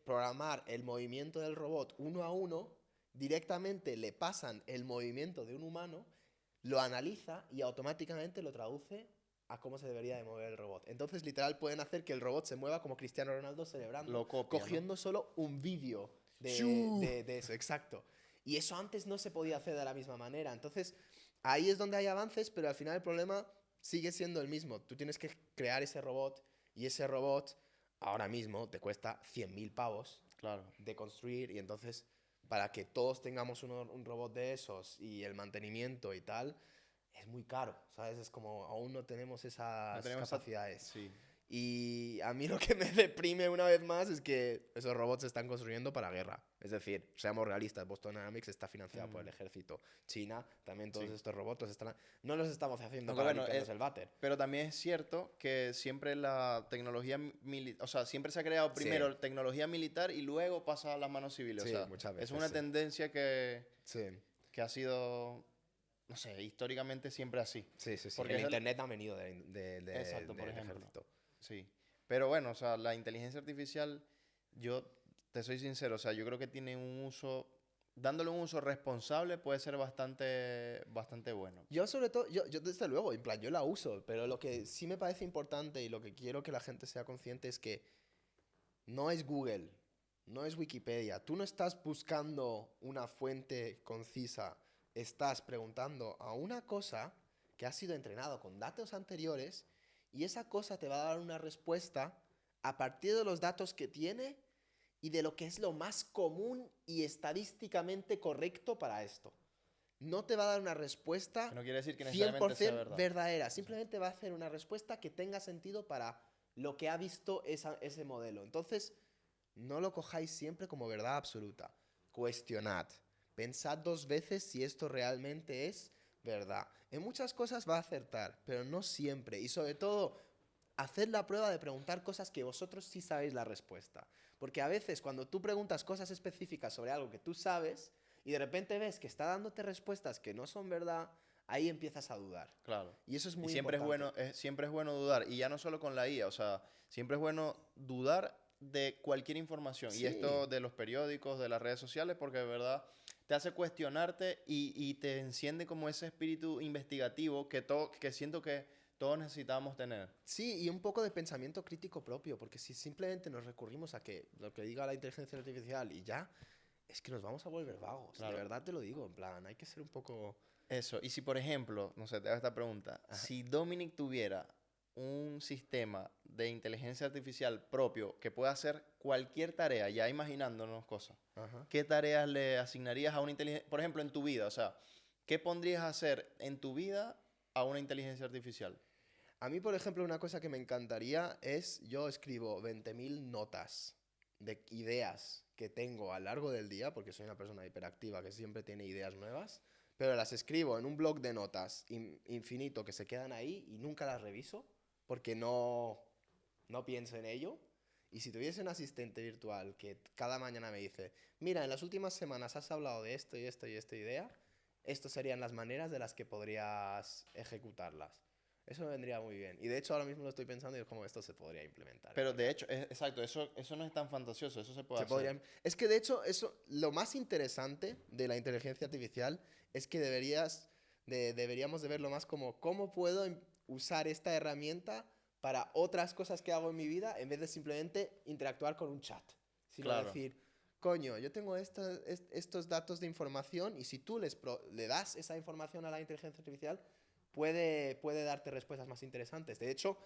programar el movimiento del robot uno a uno, directamente le pasan el movimiento de un humano, lo analiza y automáticamente lo traduce a cómo se debería de mover el robot. Entonces, literal, pueden hacer que el robot se mueva como Cristiano Ronaldo celebrando, Lo copia, ¿no? cogiendo solo un vídeo ¡Shuu! de eso, exacto. Y eso antes no se podía hacer de la misma manera. Entonces, ahí es donde hay avances, pero al final el problema sigue siendo el mismo. Tú tienes que crear ese robot y ese robot ahora mismo te cuesta 100.000 pavos Claro. de construir y entonces para que todos tengamos un robot de esos y el mantenimiento y tal, es muy caro, ¿sabes? Es como aún no tenemos esas No tenemos esa- capacidades. Sí. Y a mí lo que me deprime una vez más es que esos robots se están construyendo para guerra. Es decir, seamos realistas, Boston Dynamics está financiado por el ejército. China, también todos Sí. estos robots no los estamos haciendo Aunque para bueno, limpiarnos el váter. Pero también es cierto que siempre la tecnología militar, o sea, siempre se ha creado primero tecnología militar y luego pasa a las manos civiles. Sí, o sea, muchas veces, es una sí. tendencia Sí, que ha sido, no sé, históricamente siempre así. sí, sí. Sí. Porque El es el- internet ha venido Exacto, por del ejemplo. ejército. Sí. Pero bueno, o sea, la inteligencia artificial, yo te soy sincero, o sea, yo creo que tiene un uso, dándole un uso responsable puede ser bastante bueno. Yo sobre todo, yo desde luego, en plan, yo la uso, pero lo que sí me parece importante y lo que quiero que la gente sea consciente es que no es Google, no es Wikipedia. Tú no estás buscando una fuente concisa, estás preguntando a una cosa que ha sido entrenado con datos anteriores y esa cosa te va a dar una respuesta a partir de los datos que tiene y de lo que es lo más común y estadísticamente correcto para esto. No te va a dar una respuesta Que no quiere decir que necesariamente sea 100% verdad. verdadera. Simplemente va a hacer una respuesta que tenga sentido para lo que ha visto ese modelo. Entonces, no lo cojáis siempre como verdad absoluta. Cuestionad. Pensad 2 veces si esto realmente es verdad. En muchas cosas va a acertar, pero no siempre. Y sobre todo, haced la prueba de preguntar cosas que vosotros sí sabéis la respuesta. Porque a veces cuando tú preguntas cosas específicas sobre algo que tú sabes y de repente ves que está dándote respuestas que no son verdad, ahí empiezas a dudar. Claro. Y eso es Y muy siempre importante. siempre es bueno dudar. Y ya no solo con la IA, o sea, siempre es bueno dudar de cualquier información. Y Sí, esto de los periódicos, de las redes sociales, porque de verdad te hace cuestionarte y te enciende como ese espíritu investigativo que siento que todos necesitamos tener. sí, y un poco de pensamiento crítico propio, porque si simplemente nos recurrimos a que lo que diga la inteligencia artificial y ya, es que nos vamos a volver vagos. De Claro. verdad te lo digo, en plan, hay que ser un poco... Eso. Y si, por ejemplo, no sé, te hago esta pregunta. Ajá. Si Dominic tuviera un sistema de inteligencia artificial propio que pueda hacer cualquier tarea, ya imaginándonos cosas, Ajá. ¿qué tareas le asignarías a una inteligencia, por ejemplo, en tu vida? O sea, ¿qué pondrías a hacer en tu vida a una inteligencia artificial? A mí, por ejemplo, una cosa que me encantaría es, yo escribo 20.000 notas de ideas que tengo a lo largo del día, porque soy una persona hiperactiva que siempre tiene ideas nuevas, pero las escribo en un blog de notas infinito que se quedan ahí y nunca las reviso, porque no pienso en ello. Y si tuviese un asistente virtual que cada mañana me dice, mira, en las últimas semanas has hablado de esto y esto y esta idea, estas serían las maneras de las que podrías ejecutarlas. Eso me vendría muy bien. Y de hecho ahora mismo lo estoy pensando y es como esto se podría implementar en Pero mi de vida. hecho, exacto, eso no es tan fantasioso, eso se puede Se hacer. podría... Es que de hecho eso, lo más interesante de la inteligencia artificial es que deberíamos de verlo más como cómo puedo usar esta herramienta para otras cosas que hago en mi vida en vez de simplemente interactuar con un chat. Sino Claro, decir, coño, yo tengo estos datos de información y si tú le das esa información a la inteligencia artificial, puede darte respuestas más interesantes. De hecho,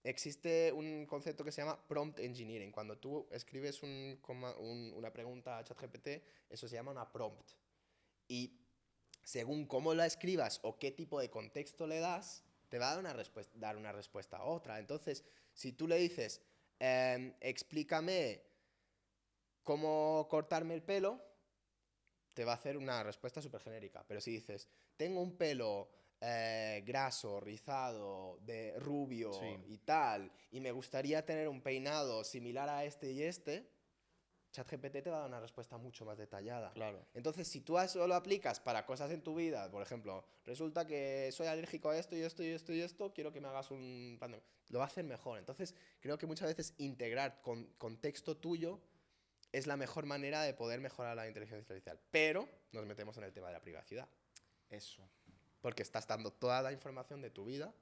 existe un concepto que se llama prompt engineering. Cuando tú escribes una pregunta a ChatGPT, eso se llama una prompt. Y según cómo la escribas o qué tipo de contexto le das, te va a dar una respuesta a otra. Entonces, si tú le dices, explícame cómo cortarme el pelo, te va a hacer una respuesta súper genérica. Pero si dices, tengo un pelo graso, rizado, de sí, rubio y tal, y me gustaría tener un peinado similar a este y este, ChatGPT te va a dar una respuesta mucho más detallada. claro. Entonces, si tú eso lo aplicas para cosas en tu vida, por ejemplo, resulta que soy alérgico a esto y esto y esto y esto, quiero que me hagas un plan lo va a hacer mejor. Entonces, creo que muchas veces integrar con contexto tuyo es la mejor manera de poder mejorar la inteligencia artificial. Pero nos metemos en el tema de la privacidad, Eso. porque estás dando toda la información de tu vida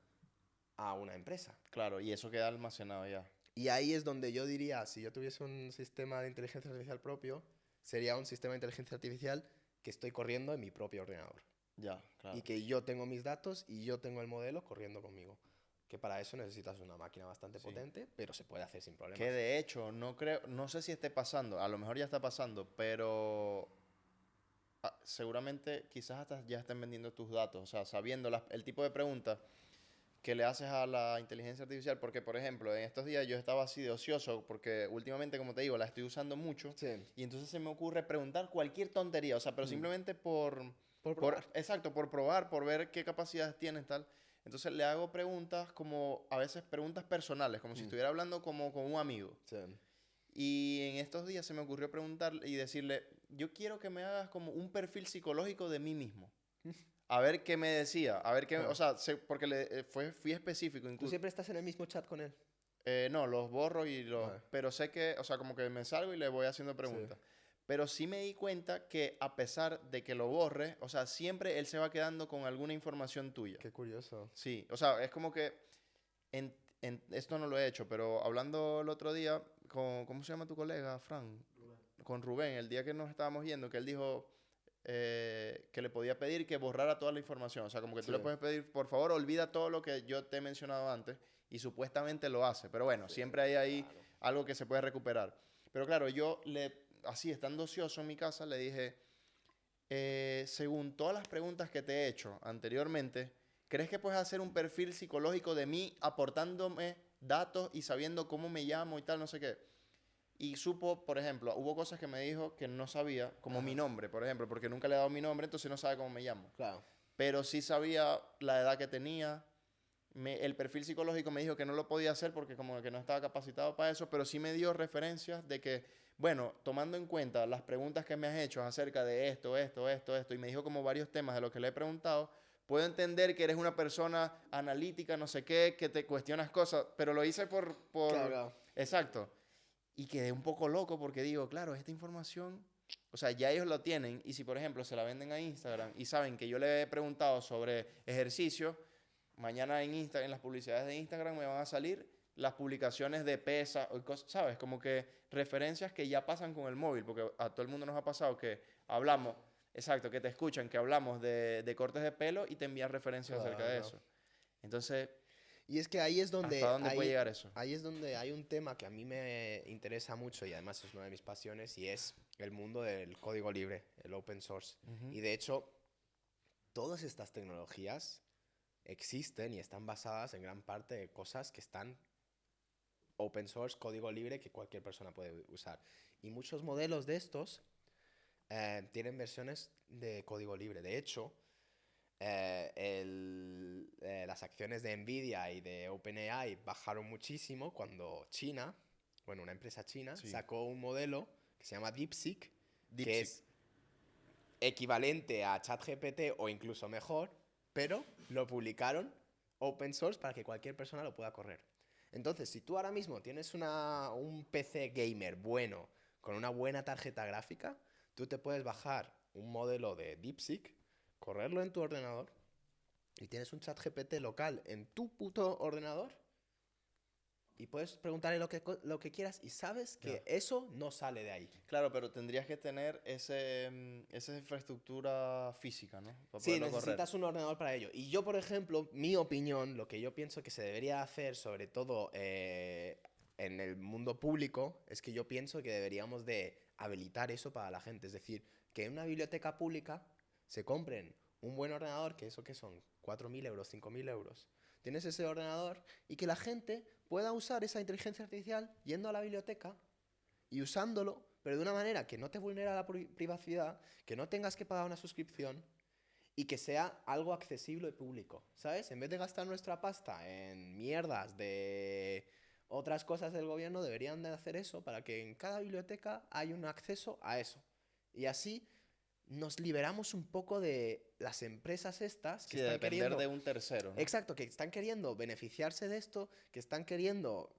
a una empresa. Claro, y eso queda almacenado ya. Y ahí es donde yo diría, si yo tuviese un sistema de inteligencia artificial propio, sería un sistema de inteligencia artificial que estoy corriendo en mi propio ordenador. Ya, Y claro. que yo tengo mis datos y yo tengo el modelo corriendo conmigo. Que para eso necesitas una máquina bastante Sí. potente, pero se puede hacer sin Que problemas. de hecho, no creo, no sé si esté pasando, a lo mejor ya está pasando, pero seguramente quizás hasta ya estén vendiendo tus datos, o sea, sabiendo el tipo de preguntas que le haces a la inteligencia artificial, porque por ejemplo, en estos días yo estaba así de ocioso, porque últimamente, como te digo, la estoy usando mucho, Sí. y entonces se me ocurre preguntar cualquier tontería, o sea, pero Mm. simplemente Por probar. exacto, por probar, por ver qué capacidades tienes, tal. Entonces le hago preguntas como, a veces preguntas personales, como si Mm. estuviera hablando como con un amigo. Sí. Y en estos días se me ocurrió preguntarle y decirle, yo quiero que me hagas como un perfil psicológico de mí mismo. A ver qué me decía, a ver qué, o Ah. sea, porque fui específico ¿Tú incluso. siempre estás en el mismo chat con él? No, los borro Vale. pero sé que, o sea, como que me salgo y le voy haciendo Sí. preguntas. Pero sí me di cuenta que a pesar de que lo borre, o sea, siempre él se va quedando con alguna información tuya. Qué curioso. Sí, o sea, es como que esto no lo he hecho, pero hablando el otro día ¿cómo se llama tu colega, Fran? Con Rubén, el día que nos estábamos yendo, que él dijo que le podía pedir que borrara toda la información. O sea, como que tú Sí. le puedes pedir, por favor, olvida todo lo que yo te he mencionado antes, y supuestamente lo hace. Pero bueno, Sí, siempre hay ahí claro. algo que se puede recuperar. Pero claro, así estando ocioso en mi casa, le dije, según todas las preguntas que te he hecho anteriormente, ¿crees que puedes hacer un perfil psicológico de mí aportándome datos y sabiendo cómo me llamo y tal, no sé qué? Y supo, por ejemplo, hubo cosas que me dijo que no sabía, como mi Ajá, nombre, por ejemplo, porque nunca le he dado mi nombre, entonces no sabe cómo me llamo. claro. Pero sí sabía la edad que tenía. El perfil psicológico me dijo que no lo podía hacer porque como que no estaba capacitado para eso, pero sí me dio referencias de que, bueno, tomando en cuenta las preguntas que me has hecho acerca de esto, y me dijo como varios temas de lo que le he preguntado, puedo entender que eres una persona analítica, no sé qué, que te cuestionas cosas, pero lo hice Claro, claro. Exacto. Y quedé un poco loco porque digo, claro, esta información, o sea, ya ellos lo tienen, y si por ejemplo se la venden a Instagram y saben que yo le he preguntado sobre ejercicio, mañana en las publicidades de Instagram me van a salir las publicaciones de pesa, o cosas, ¿sabes? Como que referencias que ya pasan con el móvil, porque a todo el mundo nos ha pasado que hablamos, exacto, que te escuchan, que hablamos de cortes de pelo y te envían referencias acerca Claro, de claro. eso. Entonces, Y es que ¿hasta dónde puede llegar eso? ahí es donde hay un tema que a mí me interesa mucho y además es una de mis pasiones y es el mundo del código libre, el open source. Ujú. Y de hecho, todas estas tecnologías existen y están basadas en gran parte de cosas que están open source, código libre, que cualquier persona puede usar. Y muchos modelos de estos tienen versiones de código libre. De hecho, las acciones de Nvidia y de OpenAI bajaron muchísimo cuando China, bueno, una empresa china, Sí. sacó un modelo que se llama DeepSeek, que DeepSeek. es equivalente a ChatGPT o incluso mejor, pero lo publicaron open source para que cualquier persona lo pueda correr. Entonces, si tú ahora mismo tienes un PC gamer bueno, con una buena tarjeta gráfica, tú te puedes bajar un modelo de DeepSeek, correrlo en tu ordenador y tienes un chat GPT local en tu puto ordenador y puedes preguntarle lo que quieras y sabes Ya. que eso no sale de ahí. Claro, pero tendrías que tener esa infraestructura física, ¿no? Para Sí, poderlo correr. necesitas un ordenador para ello. Y yo, por ejemplo, mi opinión, lo que yo pienso que se debería hacer, sobre todo en el mundo público, es que yo pienso que deberíamos de habilitar eso para la gente. Es decir, que en una biblioteca pública se compren un buen ordenador, que eso que son 4.000 euros, 5.000 euros. Tienes ese ordenador y que la gente pueda usar esa inteligencia artificial yendo a la biblioteca y usándolo, pero de una manera que no te vulnera la privacidad, que no tengas que pagar una suscripción y que sea algo accesible y público, ¿sabes? En vez de gastar nuestra pasta en mierdas de otras cosas del gobierno, deberían de hacer eso para que en cada biblioteca haya un acceso a eso. Y así nos liberamos un poco de las empresas estas que Sí, de están depender de queriendo. un tercero, ¿no? Exacto, que están queriendo beneficiarse de esto, que están queriendo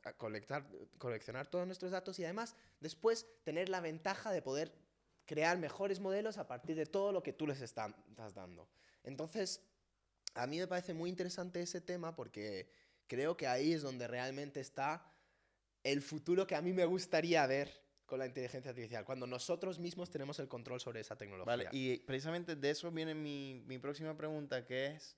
coleccionar todos nuestros datos y además después tener la ventaja de poder crear mejores modelos a partir de todo lo que tú les estás dando. Entonces, a mí me parece muy interesante ese tema porque creo que ahí es donde realmente está el futuro que a mí me gustaría ver con la inteligencia artificial, cuando nosotros mismos tenemos el control sobre esa Vale, tecnología. y precisamente de eso viene mi próxima pregunta, que es,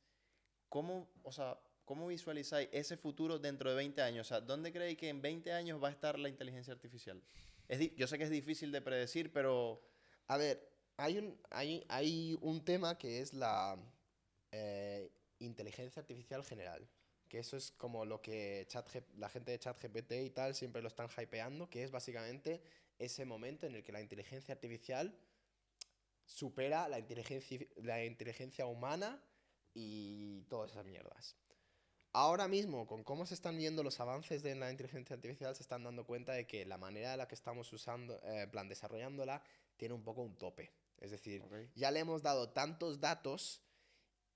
¿cómo, o sea, cómo visualizáis ese futuro dentro de 20 años? O sea, ¿dónde creéis que en 20 años va a estar la inteligencia artificial? Yo sé que es difícil de predecir, pero... A ver, hay un tema que es la inteligencia artificial general. Que eso es como lo que la gente de ChatGPT y tal siempre lo están hypeando, que es básicamente ese momento en el que la inteligencia artificial supera la inteligencia humana y todas esas mierdas. Ahora mismo, con cómo se están viendo los avances de la inteligencia artificial, se están dando cuenta de que la manera en la que estamos usando, en plan, desarrollándola, tiene un poco un tope. Es decir, Ok. ya le hemos dado tantos datos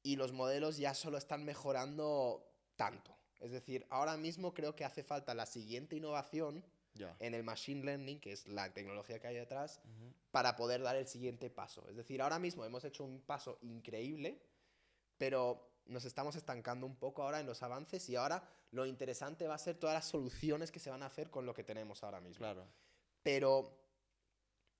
y los modelos ya solo están mejorando tanto. Es decir, ahora mismo creo que hace falta la siguiente innovación Ya. en el machine learning, que es la tecnología que hay detrás, Ujú. para poder dar el siguiente paso. Es decir, ahora mismo hemos hecho un paso increíble, pero nos estamos estancando un poco ahora en los avances y ahora lo interesante va a ser todas las soluciones que se van a hacer con lo que tenemos ahora mismo. Claro. Pero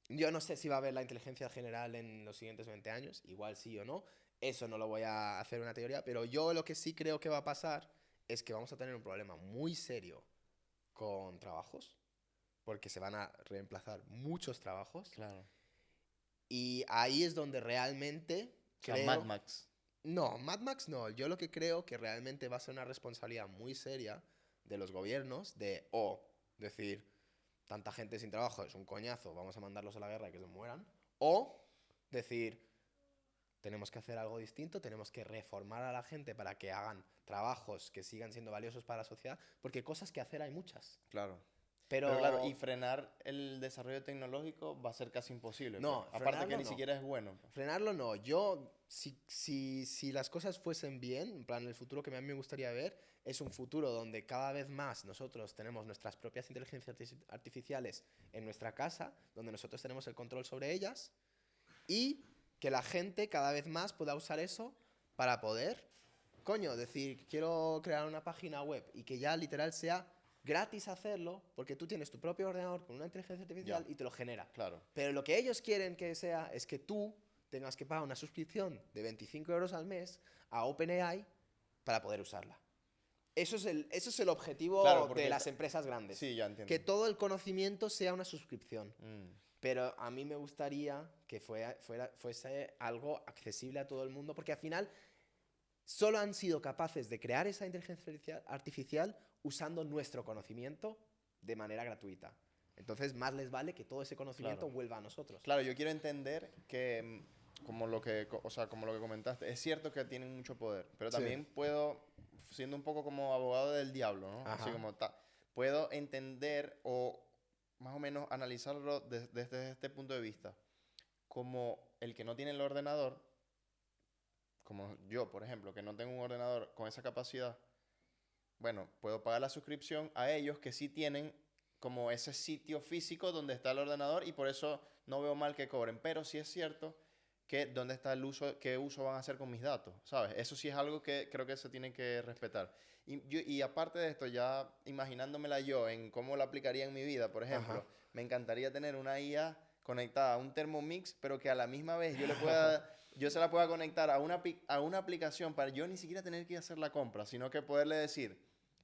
yo no sé si va a haber la inteligencia general en los siguientes 20 años, igual sí o no. Eso no lo voy a hacer una teoría, pero yo lo que sí creo que va a pasar es que vamos a tener un problema muy serio con trabajos, porque se van a reemplazar muchos trabajos. Claro. Y ahí es donde realmente O sea, creo... Mad Max. No, Mad Max no. Yo lo que creo que realmente va a ser una responsabilidad muy seria de los gobiernos de decir, tanta gente sin trabajo es un coñazo, vamos a mandarlos a la guerra y que se mueran. O decir, tenemos que hacer algo distinto, tenemos que reformar a la gente para que hagan trabajos que sigan siendo valiosos para la sociedad, porque cosas que hacer hay muchas. Claro. Pero Pero claro, y frenar el desarrollo tecnológico va a ser casi imposible. No, pues. Aparte que frenarlo ni no. siquiera es bueno. Pues. Frenarlo no. Yo, si las cosas fuesen bien, en plan, el futuro que a mí me gustaría ver es un futuro donde cada vez más nosotros tenemos nuestras propias inteligencias artificiales en nuestra casa, donde nosotros tenemos el control sobre ellas y que la gente cada vez más pueda usar eso para poder, decir, quiero crear una página web y que ya literal sea gratis hacerlo, porque tú tienes tu propio ordenador con una inteligencia artificial y te lo genera. Claro. Pero lo que ellos quieren que sea es que tú tengas que pagar una suscripción de 25 euros al mes a OpenAI para poder usarla. Eso es el objetivo Claro, porque de las empresas grandes. Sí, ya entiendo. Que todo el conocimiento sea una suscripción. Mm. Pero a mí me gustaría que fuese algo accesible a todo el mundo, porque al final solo han sido capaces de crear esa inteligencia artificial usando nuestro conocimiento de manera gratuita. Entonces, más les vale que todo ese conocimiento vuelva a nosotros. Claro, yo quiero entender que, como lo que comentaste, es cierto que tienen mucho poder, pero también puedo, siendo un poco como abogado del diablo, ¿no? Ajá. Así como puedo entender o más o menos analizarlo desde este punto de vista. Como el que no tiene el ordenador, como yo, por ejemplo, que no tengo un ordenador con esa capacidad, bueno, puedo pagar la suscripción a ellos que sí tienen como ese sitio físico donde está el ordenador y por eso no veo mal que cobren. Pero sí es cierto que dónde está el uso, qué uso van a hacer con mis datos, ¿sabes? Eso sí es algo que creo que se tiene que respetar. Y aparte de esto, ya imaginándomela yo en cómo la aplicaría en mi vida, por ejemplo, me encantaría tener una IA conectada a un Thermomix, pero que a la misma vez yo se la pueda conectar a una aplicación para yo ni siquiera tener que ir a hacer la compra, sino que poderle decir,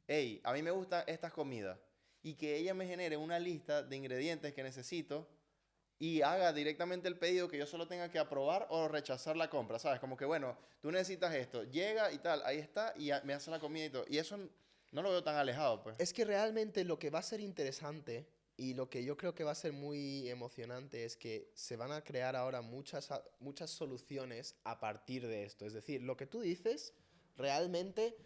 hey, a mí me gustan estas comidas, y que ella me genere una lista de ingredientes que necesito y haga directamente el pedido, que yo solo tenga que aprobar o rechazar la compra, ¿sabes? Como que, bueno, tú necesitas esto, llega y tal, ahí está, y me hace la comida y todo. Y eso no lo veo tan alejado, pues. Es que realmente lo que va a ser interesante y lo que yo creo que va a ser muy emocionante es que se van a crear ahora muchas soluciones a partir de esto. Es decir, lo que tú dices, realmente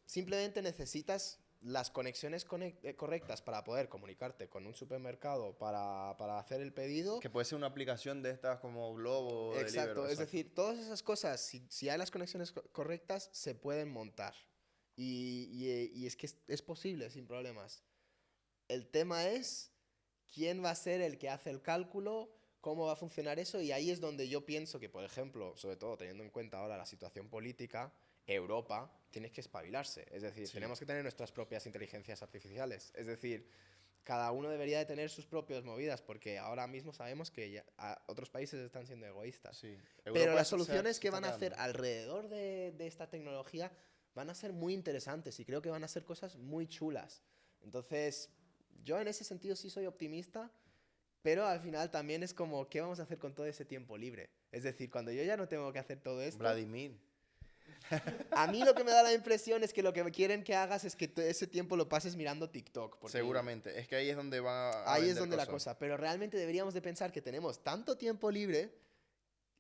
simplemente necesitas las conexiones correctas para poder comunicarte con un supermercado para hacer el pedido. Que puede ser una aplicación de estas como Globo. Exacto, Deliveroo, es decir, todas esas cosas, si hay las conexiones correctas, se pueden montar. Y es que es posible sin problemas. El tema es quién va a ser el que hace el cálculo, cómo va a funcionar eso, y ahí es donde yo pienso que, por ejemplo, sobre todo teniendo en cuenta ahora la situación política, Europa tiene que espabilarse. Es decir, tenemos que tener nuestras propias inteligencias artificiales. Es decir, cada uno debería de tener sus propias movidas, porque ahora mismo sabemos que otros países están siendo egoístas. Sí. Pero las soluciones que van a hacer alrededor de esta tecnología van a ser muy interesantes y creo que van a ser cosas muy chulas. Entonces, yo en ese sentido sí soy optimista, pero al final también es como, ¿qué vamos a hacer con todo ese tiempo libre? Es decir, cuando yo ya no tengo que hacer todo esto... Vladimir. A mí lo que me da la impresión es que lo que quieren que hagas es que ese tiempo lo pases mirando TikTok. Seguramente. Es que ahí es donde va a ahí es vender donde cosas. la cosa. Pero realmente deberíamos de pensar que tenemos tanto tiempo libre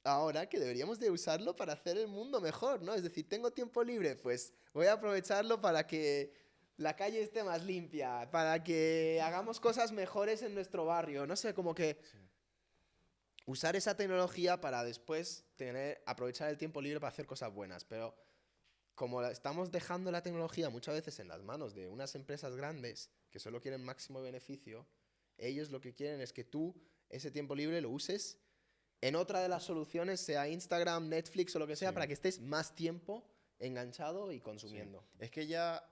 ahora que deberíamos de usarlo para hacer el mundo mejor, ¿no? Es decir, tengo tiempo libre, pues voy a aprovecharlo para que la calle esté más limpia, para que hagamos cosas mejores en nuestro barrio. No sé, como que... Sí. Usar esa tecnología para después aprovechar el tiempo libre para hacer cosas buenas. Pero como estamos dejando la tecnología muchas veces en las manos de unas empresas grandes que solo quieren máximo beneficio, ellos lo que quieren es que tú ese tiempo libre lo uses en otra de las soluciones, sea Instagram, Netflix o lo que sea, para que estés más tiempo enganchado y Sí. consumiendo. Es que ya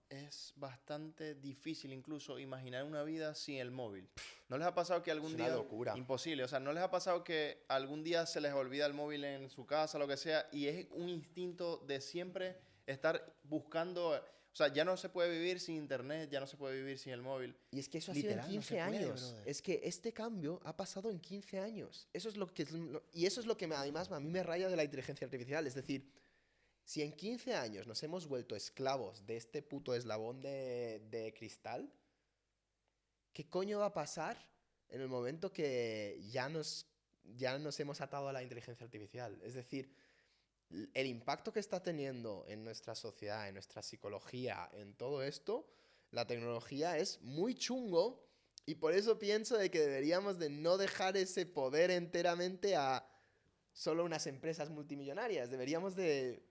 es bastante difícil incluso imaginar una vida sin el móvil. ¿No les ha pasado que Es algún una día... locura. Imposible, o sea, ¿no les ha pasado que algún día se les olvida el móvil en su casa, lo que sea, y es un instinto de siempre estar buscando... O sea, ya no se puede vivir sin internet, ya no se puede vivir sin el móvil. Y es que eso ha sido en Literal, no se 15 puede, años. brother. Es que este cambio ha pasado en 15 años. Eso es lo que y eso es lo que además a mí me raya de la inteligencia artificial. Es decir, si en 15 años nos hemos vuelto esclavos de este puto eslabón de cristal, ¿qué coño va a pasar en el momento que ya nos hemos atado a la inteligencia artificial? Es decir, el impacto que está teniendo en nuestra sociedad, en nuestra psicología, en todo esto, la tecnología es muy chungo y por eso pienso de que deberíamos de no dejar ese poder enteramente a solo unas empresas multimillonarias. Deberíamos de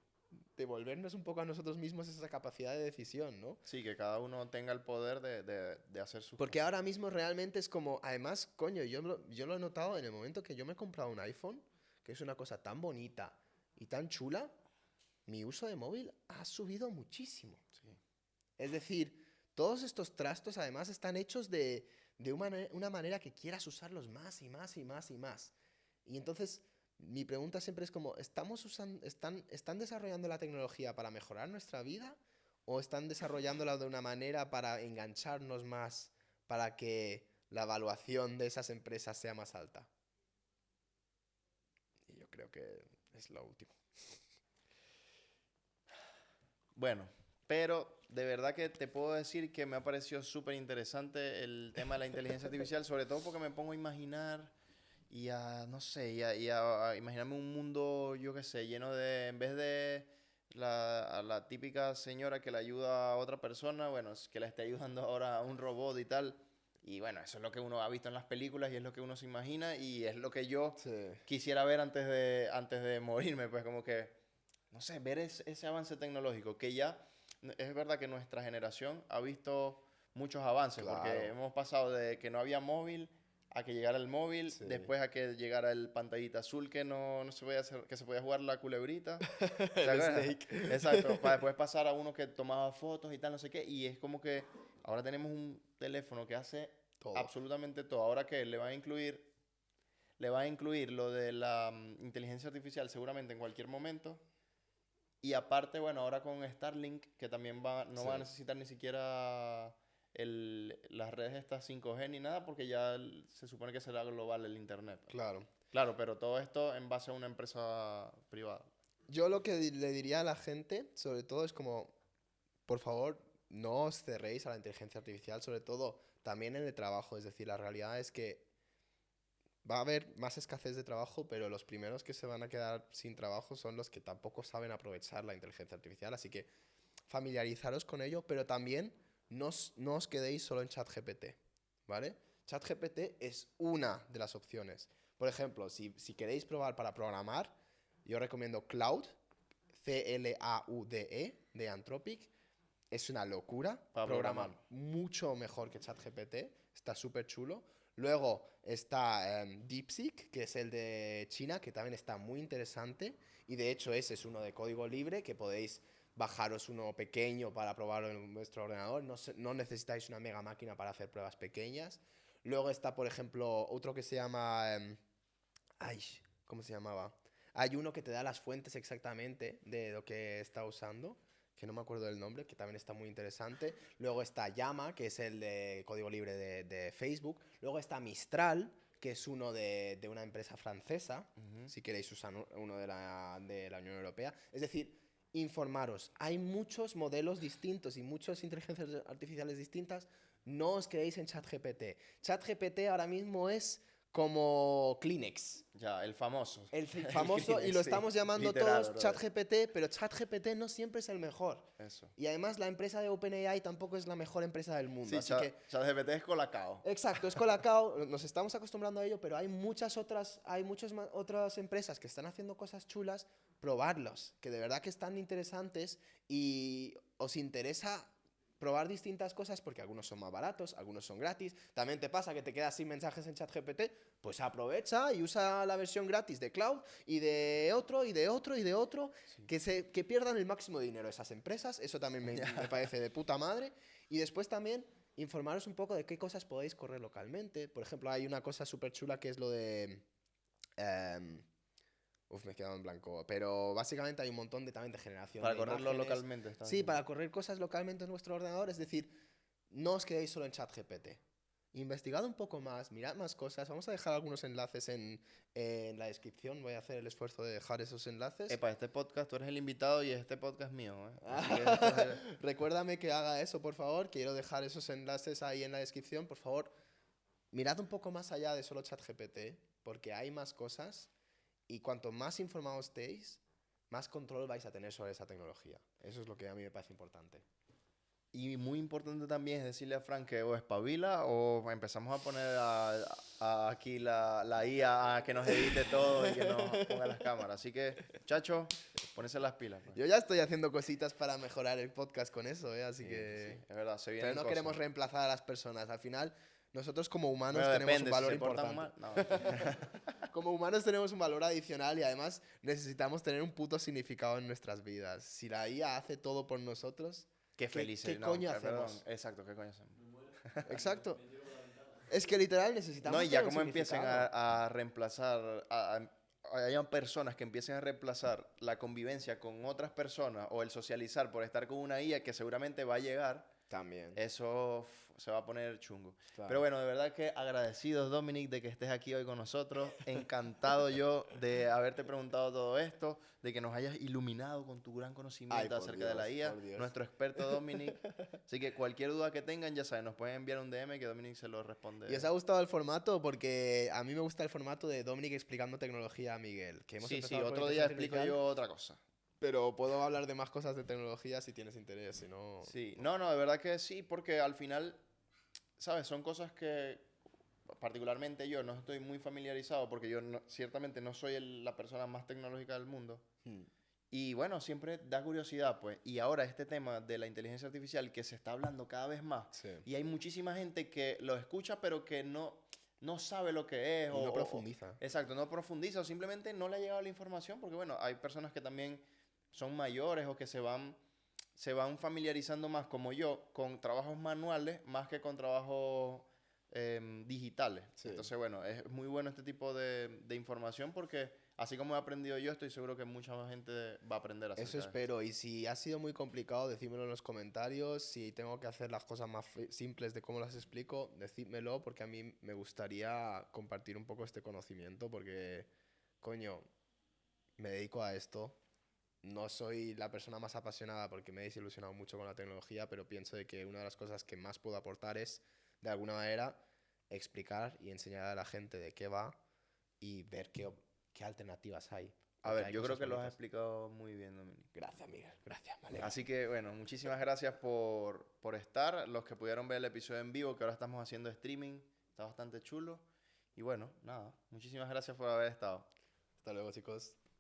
devolvernos un poco a nosotros mismos esa capacidad de decisión, ¿no? Sí, que cada uno tenga el poder de hacer sus Porque cosas. ahora mismo realmente es como, además, coño, yo lo he notado en el momento que yo me he comprado un iPhone, que es una cosa tan bonita y tan chula, mi uso de móvil ha subido muchísimo. Sí. Es decir, todos estos trastos además están hechos de una manera que quieras usarlos más y más y más y más. Y entonces, mi pregunta siempre es como, ¿están desarrollando la tecnología para mejorar nuestra vida? ¿O están desarrollándola de una manera para engancharnos más, para que la evaluación de esas empresas sea más alta? Y yo creo que es lo último. Bueno, pero de verdad que te puedo decir que me ha parecido súper interesante el tema de la inteligencia artificial, sobre todo porque me pongo a imaginar y a, no sé, a imaginarme un mundo, yo qué sé, lleno de, en vez de a la típica señora que le ayuda a otra persona, bueno, es que le esté ayudando ahora a un robot y tal. Y bueno, eso es lo que uno ha visto en las películas y es lo que uno se imagina y es lo que yo Sí, quisiera ver antes de morirme, pues como que no sé, ver ese avance tecnológico, que ya es verdad que nuestra generación ha visto muchos avances, porque claro. hemos pasado de que no había móvil a que llegara el móvil, Sí. después a que llegara el pantallita azul que no se podía hacer, que se podía jugar la culebrita. ¿Te El acuerdas? Snake. Exacto, para después pasar a uno que tomaba fotos y tal, no sé qué, y es como que ahora tenemos un teléfono que hace Todo. absolutamente todo. Ahora que le va a incluir lo de la inteligencia artificial seguramente en cualquier momento. Y aparte, bueno, ahora con Starlink, que también no Sí, va a necesitar ni siquiera las redes estas 5G ni nada, porque ya se supone que será global el Internet. claro. Claro, pero todo esto en base a una empresa privada. Yo lo que le diría a la gente, sobre todo, es como, por favor, no os cerréis a la inteligencia artificial, sobre todo también en el trabajo. Es decir, la realidad es que va a haber más escasez de trabajo, pero los primeros que se van a quedar sin trabajo son los que tampoco saben aprovechar la inteligencia artificial. Así que familiarizaros con ello, pero también no os quedéis solo en ChatGPT, ¿vale? ChatGPT es una de las opciones. Por ejemplo, si queréis probar para programar, yo recomiendo Cloud, Claude, de Anthropic. Es una locura. Para Programa programar. mucho mejor que ChatGPT. Está súper chulo. Luego está DeepSeek, que es el de China, que también está muy interesante. Y de hecho ese es uno de código libre, que podéis bajaros uno pequeño para probarlo en vuestro ordenador. No necesitáis una mega máquina para hacer pruebas pequeñas. Luego está, por ejemplo, otro que se llama... ay, ¿cómo se llamaba? Hay uno que te da las fuentes exactamente de lo que está usando, que no me acuerdo del nombre, que también está muy interesante. Luego está Llama, que es el de código libre de Facebook. Luego está Mistral, que es uno de una empresa francesa, Ujú. si queréis usar uno de la Unión Europea. Es decir, informaros. Hay muchos modelos distintos y muchas inteligencias artificiales distintas. No os quedéis en ChatGPT. ChatGPT ahora mismo es como Kleenex. Ya, el famoso. El El famoso, y Kleenex, lo sí. estamos llamando Literal, todos brother. ChatGPT, pero ChatGPT no siempre es el mejor. Eso. Y además la empresa de OpenAI tampoco es la mejor empresa del mundo. Sí, Así que, ChatGPT es colacao. exacto, es Colacao, nos estamos acostumbrando a ello, pero hay muchas otras empresas que están haciendo cosas chulas, probarlos, que de verdad que están interesantes y os interesa probar distintas cosas porque algunos son más baratos, algunos son gratis. También te pasa que te quedas sin mensajes en ChatGPT, pues aprovecha y usa la versión gratis de Cloud y de otro, y de otro, y de otro. Sí. Que pierdan el máximo de dinero esas empresas, eso también me parece de puta madre. Y después también informaros un poco de qué cosas podéis correr localmente. Por ejemplo, hay una cosa súper chula que es lo de... me he quedado en blanco. Pero básicamente hay un montón también de generación Para de correrlo imágenes. localmente. estás Sí, diciendo. para correr cosas localmente en vuestro ordenador. Es decir, no os quedéis solo en ChatGPT. Investigad un poco más, mirad más cosas. Vamos a dejar algunos enlaces en la descripción. Voy a hacer el esfuerzo de dejar esos enlaces. Epa, este podcast, tú eres el invitado y este podcast es mío, ¿eh? Así que esto es- Recuérdame que haga eso, por favor. Quiero dejar esos enlaces ahí en la descripción. Por favor, mirad un poco más allá de solo ChatGPT, porque hay más cosas y cuanto más informados estéis, más control vais a tener sobre esa tecnología. Eso es lo que a mí me parece importante. Y muy importante también es decirle a Frank que o espabila o empezamos a poner aquí la IA a que nos edite todo y que nos ponga las cámaras. Así que, muchachos, ponerse las pilas. Pues. Yo ya estoy haciendo cositas para mejorar el podcast con eso, ¿eh? Así Sí, que... sí, es verdad, se vienen Pero no cosas. queremos reemplazar a las personas. Al final, nosotros como humanos Bueno, tenemos depende, un valor si se portan importante. mal. No, Como humanos tenemos un valor adicional y además necesitamos tener un puto significado en nuestras vidas. Si la IA hace todo por nosotros, qué felices. qué no, coño perdón. hacemos? Exacto, ¿qué coño hacemos? exacto. Es que literal necesitamos No, y ya tener un como empiecen significado. a reemplazar, hayan personas que empiecen a reemplazar la convivencia con otras personas o el socializar por estar con una IA que seguramente va a llegar, También. eso se va a poner chungo. Claro. Pero bueno, de verdad que agradecidos, Dominic, de que estés aquí hoy con nosotros. Encantado yo de haberte preguntado todo esto, de que nos hayas iluminado con tu gran conocimiento Ay, por acerca de la Dios, IA. por Dios. Nuestro experto Dominic. Así que cualquier duda que tengan, ya saben, nos pueden enviar un DM que Dominic se lo responde. ¿Y os ha gustado el formato? Porque a mí me gusta el formato de Dominic explicando tecnología a Miguel. Que hemos Sí, empezado por otro día inteligencia explico artificial, yo otra cosa. Pero puedo hablar de más cosas de tecnología si tienes interés, si no... Sí, no, de verdad que sí, porque al final, ¿sabes? Son cosas que particularmente yo no estoy muy familiarizado porque yo ciertamente no soy la persona más tecnológica del mundo. Hmm. Y bueno, siempre da curiosidad, pues. Y ahora este tema de la inteligencia artificial que se está hablando cada vez más. Sí. Y hay muchísima gente que lo escucha pero que no sabe lo que es. Y no profundiza. Exacto, no profundiza o simplemente no le ha llegado la información porque bueno, hay personas que también son mayores o que se van familiarizando más, como yo, con trabajos manuales más que con trabajos digitales. Sí. Entonces, bueno, es muy bueno este tipo de información porque así como he aprendido yo, estoy seguro que mucha más gente va a aprender acerca Eso de esto. espero. Y si ha sido muy complicado, decídmelo en los comentarios. Si tengo que hacer las cosas más simples de cómo las explico, decídmelo porque a mí me gustaría compartir un poco este conocimiento porque, coño, me dedico a esto. No soy la persona más apasionada porque me he desilusionado mucho con la tecnología, pero pienso de que una de las cosas que más puedo aportar es, de alguna manera, explicar y enseñar a la gente de qué va y ver qué alternativas hay. A Porque ver, hay yo creo cosas que lo has bonitas. explicado muy bien, Dominic. Gracias, Miguel. Gracias, vale. Así que, bueno, muchísimas gracias por estar. Los que pudieron ver el episodio en vivo, que ahora estamos haciendo streaming, está bastante chulo. Y bueno, nada, muchísimas gracias por haber estado. Hasta luego, chicos.